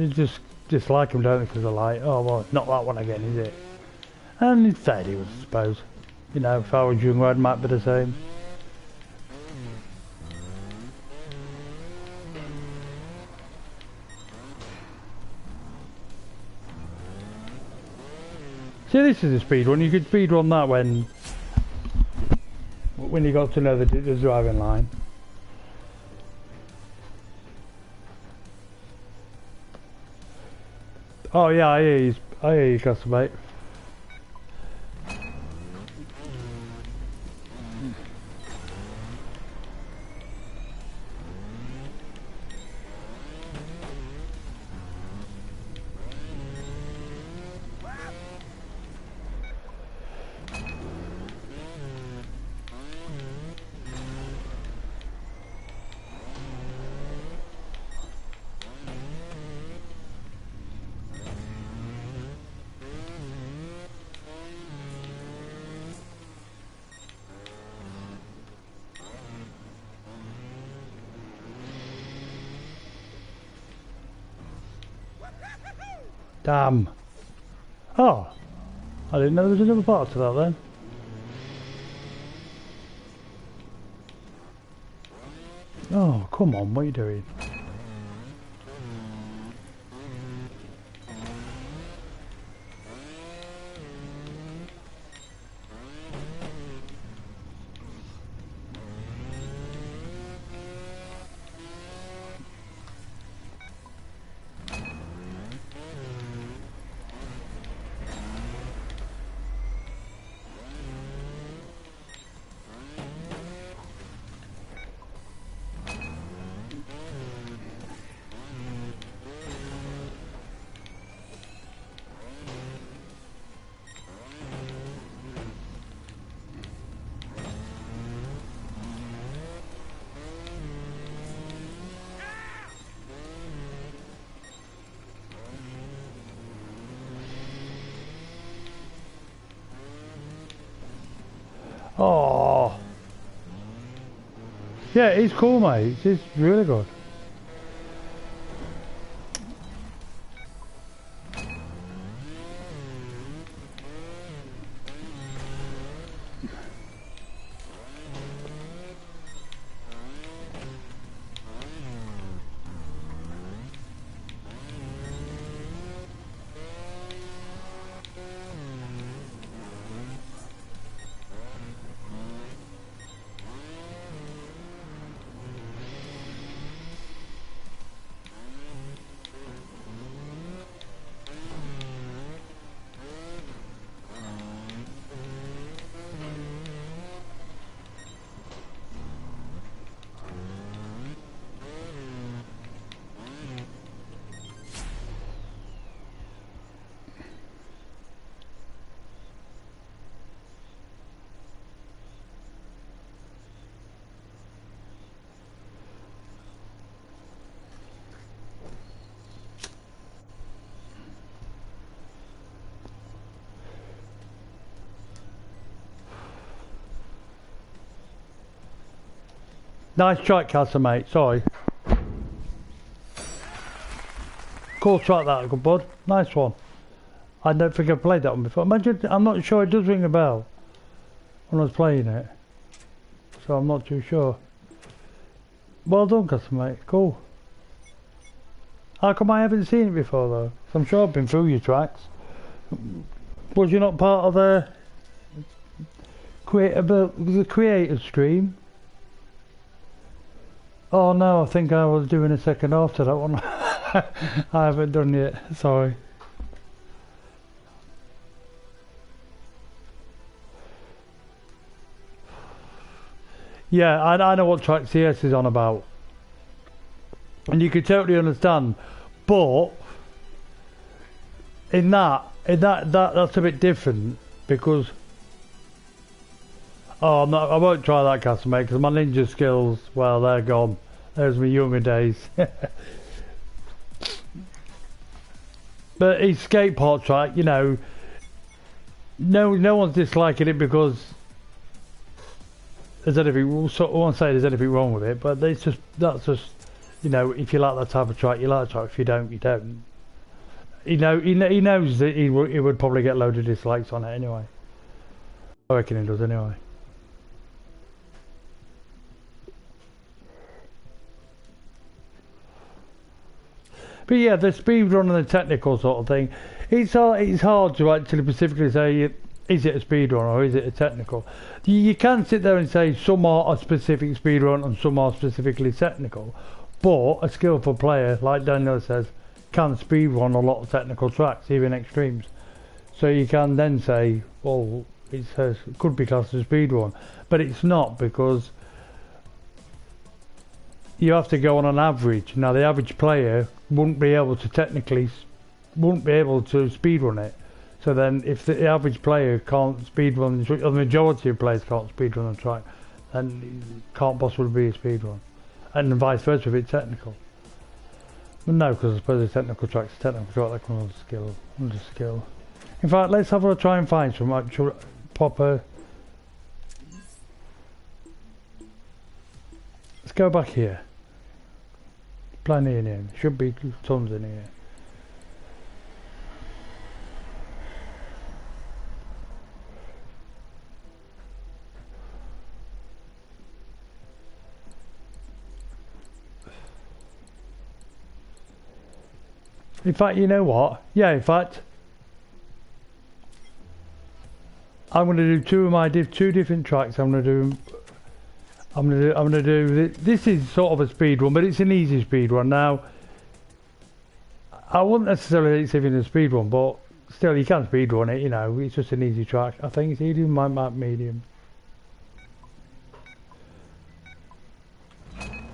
just dislike them, don't they, because they're like, oh well, not that one again, is it? And it's fair, I suppose. You know, if I was younger, it might be the same. See, this is a speed run. You could speed run that when you got to know the driving line. Oh yeah, I hear you, Castle, mate. Damn. Oh, I didn't know there was another part to that then. Oh, come on, what are you doing? Oh, yeah, it's cool, mate. It's really good. Nice track, Castle, mate. Sorry. Cool track, that, good bud. Nice one. I don't think I've played that one before. Imagine, I'm not sure, it does ring a bell when I was playing it. So I'm not too sure. Well done, Castle, mate. Cool. How come I haven't seen it before, though? I'm sure I've been through your tracks. Was you not part of the creator stream? Oh no, I think I was doing a second after that one. I haven't done yet, sorry. Yeah, I know what track CS is on about. And you can totally understand. But in that's a bit different because I won't try that castle, mate, because my ninja skills, well, they're gone. There's my younger days. But his skate park track, you know, no one's disliking it because there's anything. I won't say there's anything wrong with it, but that's just, you know, if you like that type of track, you like the track. If you don't, you don't. He knows that he would probably get loads of dislikes on it anyway. I reckon he does anyway. But yeah, the speed run and the technical sort of thing, it's hard to actually specifically say, is it a speed run or is it a technical? You can sit there and say some are a specific speed run and some are specifically technical, but a skillful player, like Daniel says, can speed run a lot of technical tracks, even extremes. So you can then say, well, it could be classed as a speed run, but it's not, because you have to go on an average. Now the average player wouldn't be able to speed run it. So then if the average player can't speed run, or the majority of players can't speed run a track, then it can't possibly be a speed run. And vice versa if it's technical. But no, because I suppose the technical track's a technical track, that comes under skill. In fact, let's have a try and find some actual proper. Let's go back here. Plenty in here. Should be tons in here. In fact, you know what? Yeah, in fact, I'm going to do two different tracks. I'm going to do. This is sort of a speed run, but it's an easy speed run. Now, I wouldn't necessarily say it's a speed run, but still, you can speed run it. You know, it's just an easy track. I think it's medium, my map medium.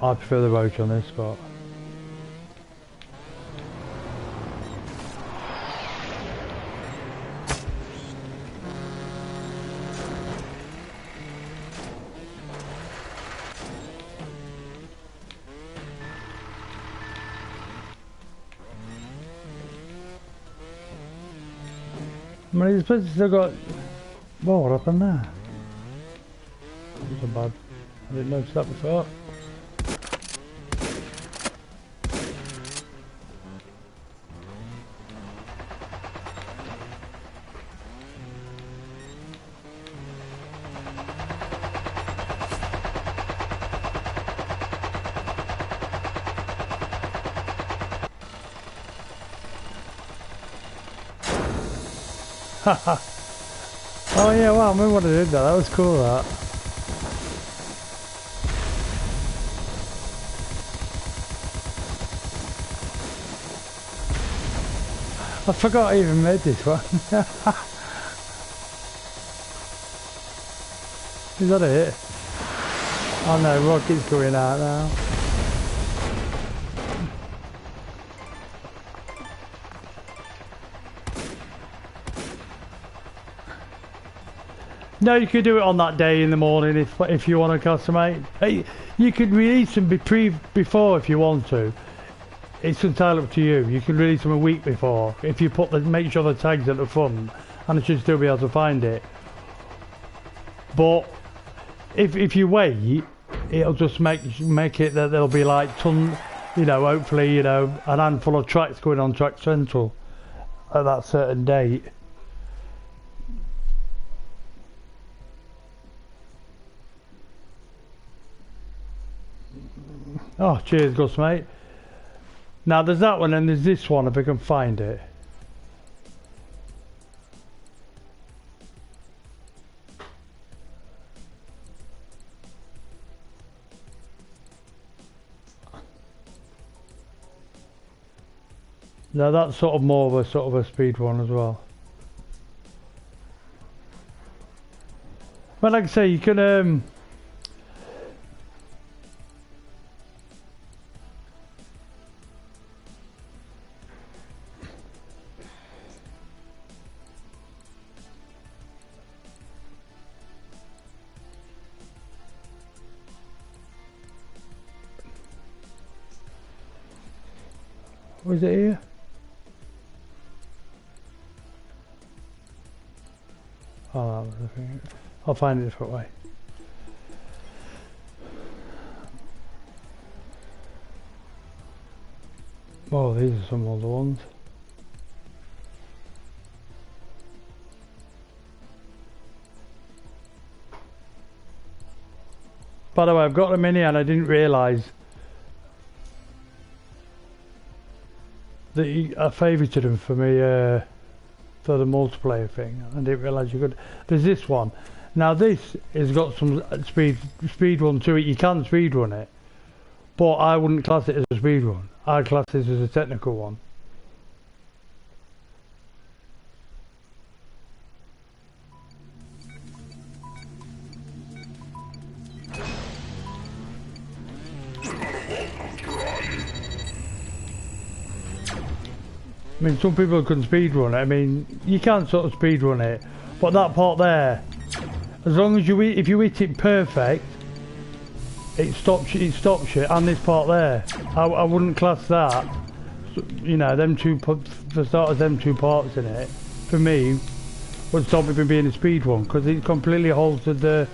I prefer the roach on this spot. I mean, these places still got. Whoa, what happened there? That was bad. I didn't notice that before. Oh yeah, wow, I remember when I did that. That was cool, that. I forgot I even made this one. Is that it? Oh no, rocket's going out now. No, you could do it on that day in the morning if you want to customate. Hey, you could release them before if you want to. It's entirely up to you. You can release them a week before if you make sure the tag's at the front, and it should still be able to find it. But if you wait, it'll just make it that there'll be like hopefully a handful of tracks going on Track Central at that certain date. Oh, cheers, Gus, mate. Now, there's that one and there's this one, if I can find it. Now, that's sort of more of a speed one as well. But like I say, you can Was it here? Oh, that was the thing. I'll find it a different way. Oh, these are some older ones. By the way, I've got a mini and I didn't realise that I favoured them for me for the multiplayer thing. I didn't realise you could. There's this one. Now this has got some speed run to it. You can speed run it, but I wouldn't class it as a speed run. I'd class this as a technical one. I mean, some people can speed run it. I mean, you can sort of speed run it, but that part there, as long as if you hit it perfect, it stops you. And this part there, I wouldn't class that. You know, them two, for starters, them two parts in it, for me, would stop it from being a speed run because it completely halted the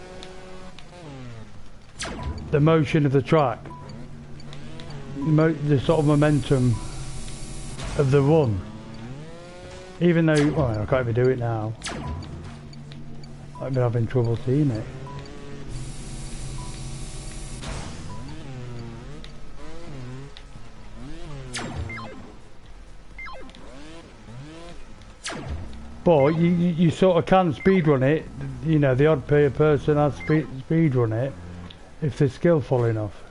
motion of the track, the sort of momentum of the run. Even though, well, I can't even do it now. I've been having trouble seeing it. But you sort of can speedrun it. You know, the odd person has speedrun it if they're skillful enough.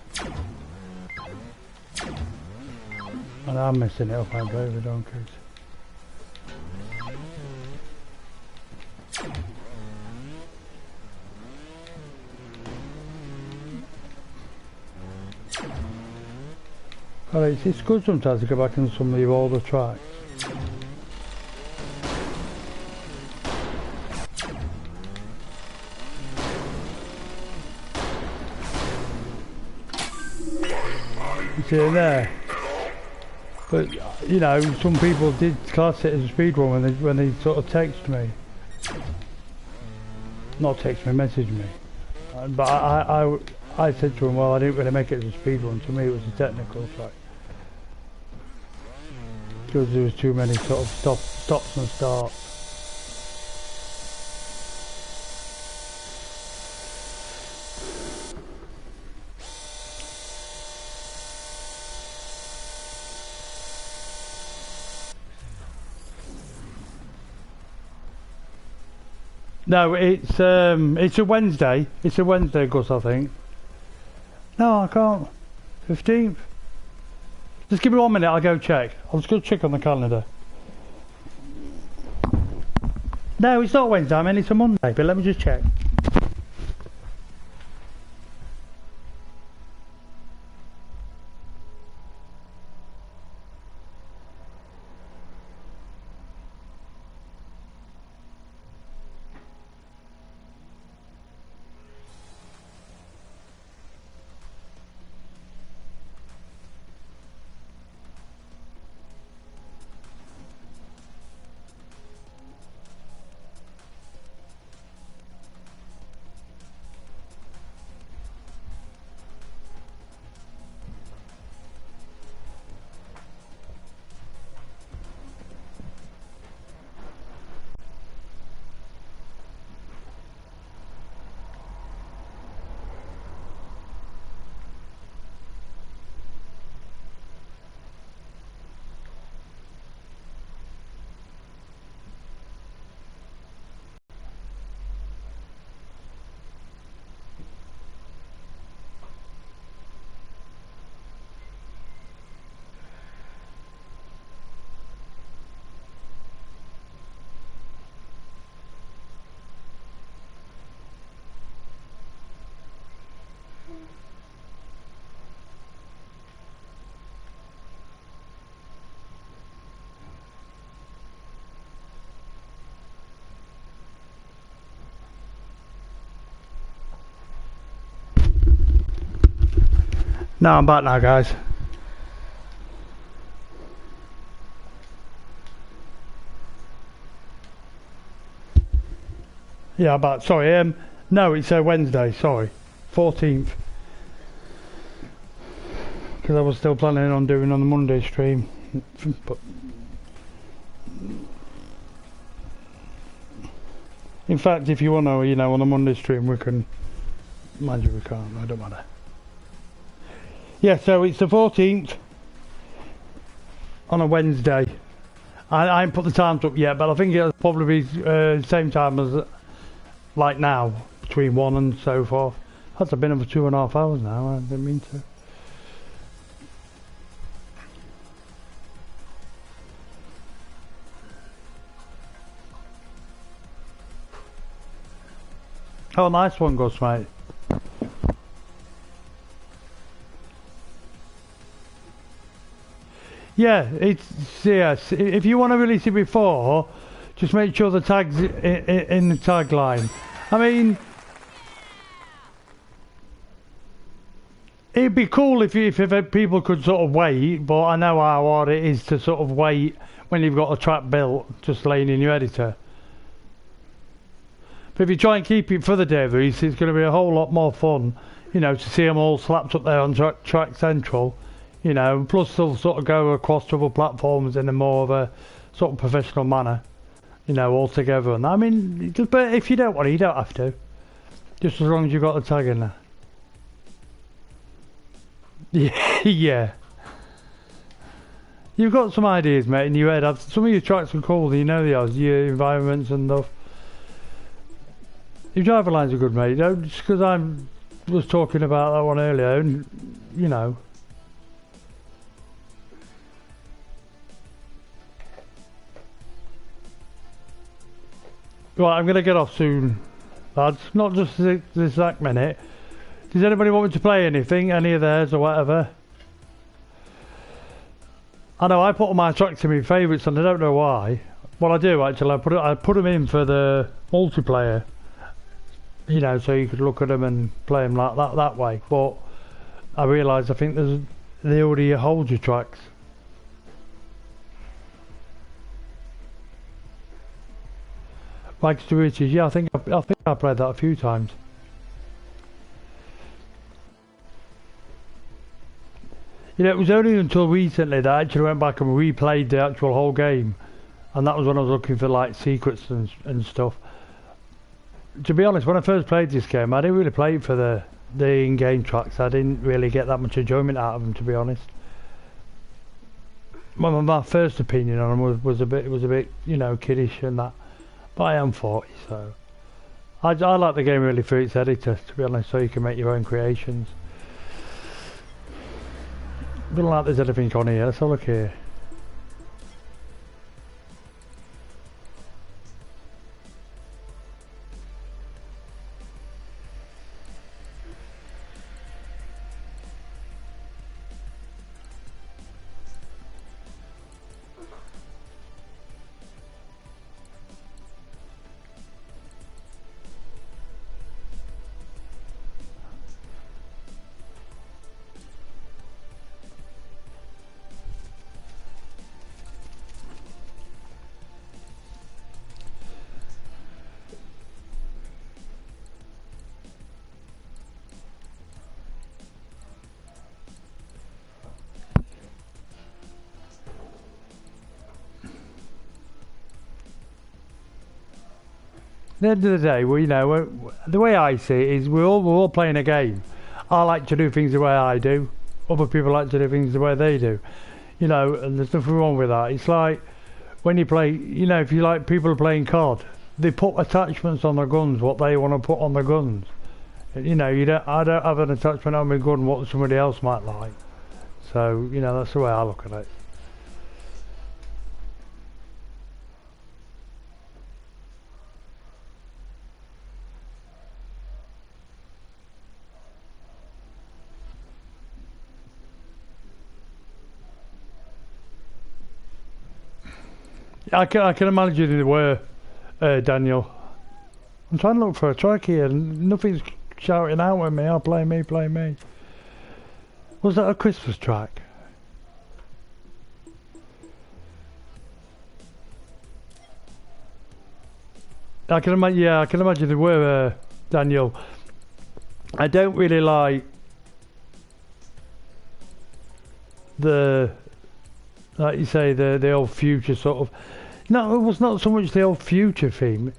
And I'm messing it up, I'm over donkeys. Alright, it's good sometimes to go back on some of the older tracks. You see it there? But you know, some people did class it as a speedrun when they sort of text me. Not text me, message me. But I said to him, well, I didn't really make it as a speedrun. To me, it was a technical track because there was too many sort of stops and starts. No, it's a Wednesday. It's a Wednesday, Gus, I think. No, I can't. 15th. Just give me 1 minute, I'll go check. I'll just go check on the calendar. No, it's not Wednesday, I mean it's a Monday, but let me just check. No, I'm back now, guys. Yeah, but sorry, no, it's Wednesday, sorry. 14th. Because I was still planning on doing on the Monday stream. But in fact, if you want to, you know, on the Monday stream we can... Mind you, we can't, it don't matter. Yeah, so it's the 14th on a Wednesday. I ain't put the times up yet, but I think it'll probably be same time as like now, between 1 and so forth. That's been over 2.5 hours now, I didn't mean to. Oh, nice one, Gus, mate. Yeah, yes. If you want to release it before, just make sure the tag's in the tagline. I mean, it'd be cool if people could sort of wait, but I know how hard it is to sort of wait when you've got a track built just laying in your editor. But if you try and keep it for the day of the release, it's going to be a whole lot more fun, you know, to see them all slapped up there on Track Central, you know, plus they'll sort of go across to other platforms in a more of a sort of professional manner, you know, all together. And I mean, but if you don't want it, you don't have to. Just as long as you've got the tag in there. Yeah, yeah. You've got some ideas, mate, in your head. Some of your tracks are cool, you know, your environments and stuff. Your driver lines are good, mate. You know, just because I was talking about that one earlier, and you know. Right, I'm going to get off soon, lads. Not just this exact minute. Does anybody want me to play anything? Any of theirs or whatever? I know I put all my tracks in my favourites and I don't know why. Well, I do actually. I put them in for the multiplayer. You know, so you could look at them and play them like that way. But I realised I think they already hold your tracks. Like to Riches, yeah, I think I played that a few times. You know, it was only until recently that I actually went back and replayed the actual whole game, and that was when I was looking for like secrets and stuff. To be honest, when I first played this game, I didn't really play it for the in-game tracks. I didn't really get that much enjoyment out of them, to be honest. My first opinion on them was a bit, you know, kiddish and that. But I am 40, so I like the game really for its editor, to be honest, so you can make your own creations. Don't like there's anything on here. Let's have a look here. At the end of the day, you know, the way I see it is we're all playing a game. I like to do things the way I do. Other people like to do things the way they do. You know, and there's nothing wrong with that. It's like when you play, you know, if you like people playing COD, they put attachments on their guns, what they want to put on their guns. You know, I don't have an attachment on my gun what somebody else might like. So, you know, that's the way I look at it. I can imagine they were, Daniel. I'm trying to look for a track here and nothing's shouting out at me. Oh, play me, play me. Was that a Christmas track? I can imagine. Yeah, I can imagine they were, Daniel. I don't really like the, like you say, the old future sort of. No, it was not so much the old future theme.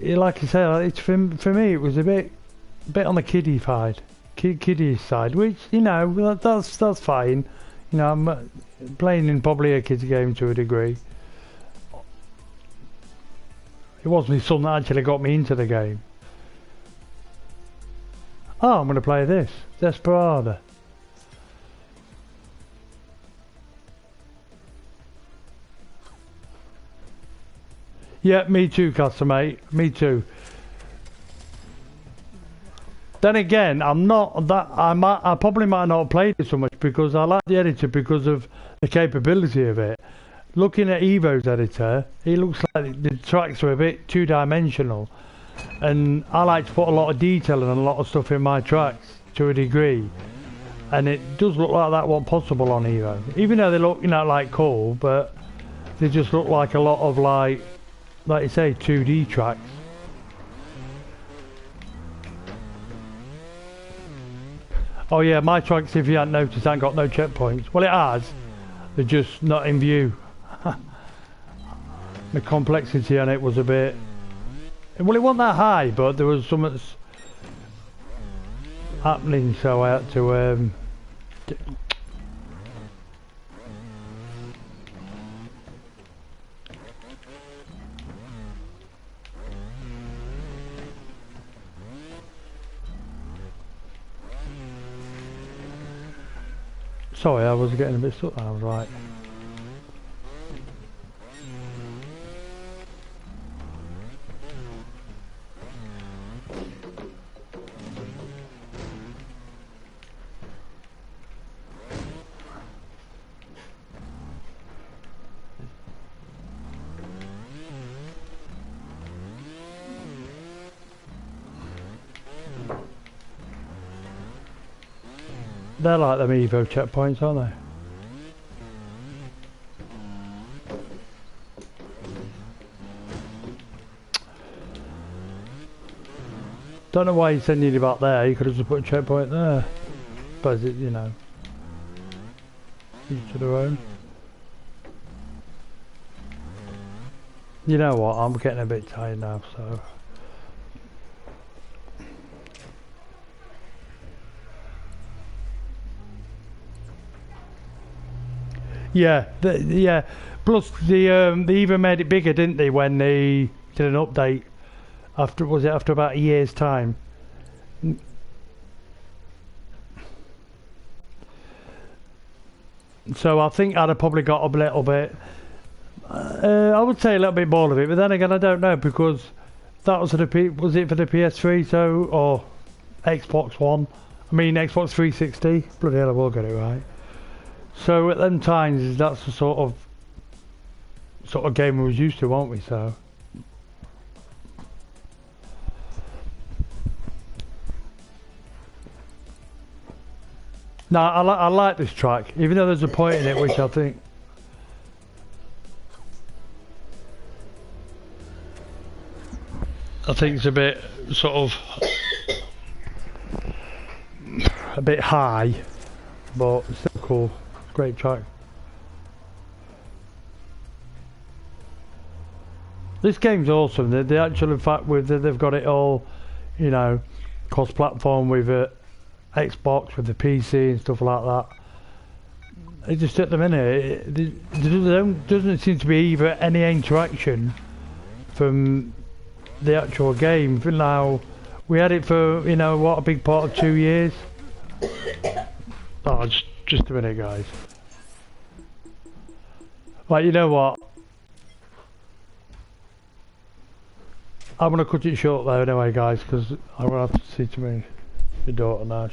Like you say, it's for me. It was a bit on the kiddie side, kiddie side, which you know that's fine. You know, I'm playing in probably a kids game to a degree. It was my son that actually got me into the game. Oh, I'm going to play this Desperado. Yeah, me too, Castor, mate. Me too. Then again, I'm not that. I probably might not have played it so much because I like the editor because of the capability of it. Looking at Evo's editor, it looks like the tracks are a bit two-dimensional, and I like to put a lot of detail and a lot of stuff in my tracks to a degree, and it does look like that wasn't possible on Evo. Even though they look, you know, like cool, but they just look like a lot of like you say, 2D tracks. Oh yeah, my tracks, if you hadn't noticed, ain't got no checkpoints. Well, it has. They're just not in view. The complexity on it was a bit... Well, it wasn't that high, but there was something that's happening, so I had to... Sorry, I was getting a bit stuck. I was like... They're like them Evo checkpoints, aren't they? Don't know why he's sending you back there. You could have just put a checkpoint there. But it, you know, each to their own. You know what? I'm getting a bit tired now, so. Yeah, yeah. Plus, they even made it bigger, didn't they, when they did an update? After after about a year's time? So I think I'd have probably got a little bit. I would say a little bit more of it, but then again, I don't know because that was for the was it for the PS3 or Xbox One? I mean Xbox 360. Bloody hell, I will get it right. So at them times, that's the sort of game we was used to, weren't we? So. No, I like this track, even though there's a point in it which I think. It's a bit sort of a bit high, but still cool. Great track. This game's awesome. The actual fact with they've got it all, you know, cross-platform with Xbox, with the PC and stuff like that. It just at the minute, there doesn't seem to be either any interaction from the actual game. For now, we had it for, you know, what, a big part of 2 years. Oh, just a minute, guys. Right, you know what? I'm gonna cut it short there anyway, guys, because I'm gonna have to see to my daughter now.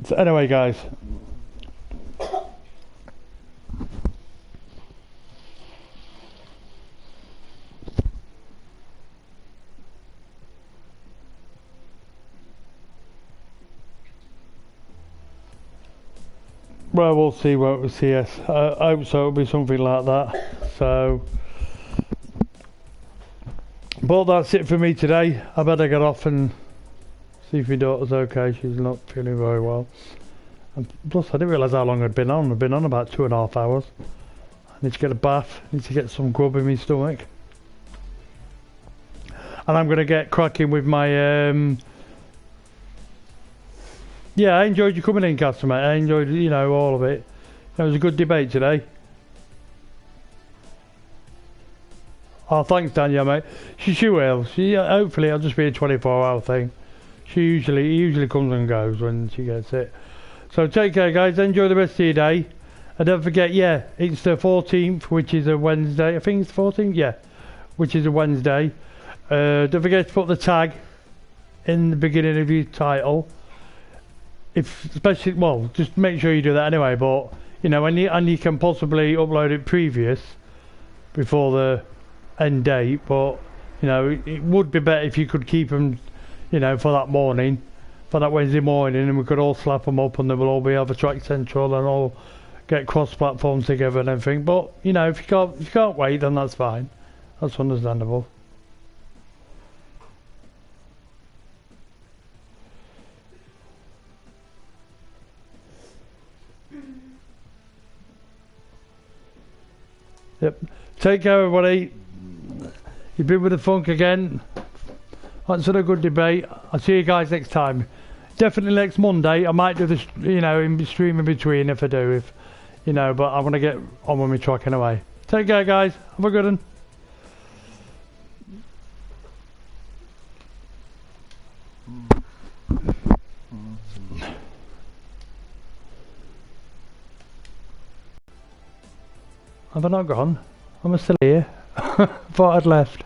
So anyway, guys. Well, we'll see what we see. Yes, I hope so. It'll be something like that. So, But that's it for me today. I better get off and see if my daughter's okay. She's not feeling very well. And plus, I didn't realise how long I'd been on. I've been on about 2.5 hours. I need to get a bath. I need to get some grub in my stomach. And I'm going to get cracking with my... Yeah, I enjoyed you coming in, Castor, mate. I enjoyed, you know, all of it. It was a good debate today. Oh, thanks, Danielle, mate. She will. Hopefully, it'll just be a 24-hour thing. She usually comes and goes when she gets it. So take care, guys. Enjoy the rest of your day. And don't forget, yeah, it's the 14th, which is a Wednesday. I think it's the 14th, yeah, which is a Wednesday. Don't forget to put the tag in the beginning of your title. Especially, well, just make sure you do that anyway. But you know, and you can possibly upload it before the end date. But you know, it would be better if you could keep them, you know, for that morning, for that Wednesday morning, and we could all slap them up, and they will all be over Track Central and all get cross-platform together and everything. But you know, if you can't wait, then that's fine. That's understandable. Yep. Take care, everybody. You've been with the funk again. That's a good debate. I'll see you guys next time. Definitely next Monday. I might do this, you know, in stream in between if I do, you know. But I want to get on with my truck anyway. Take care, guys. Have a good one. Have I not gone? I'm still here. Thought I'd left.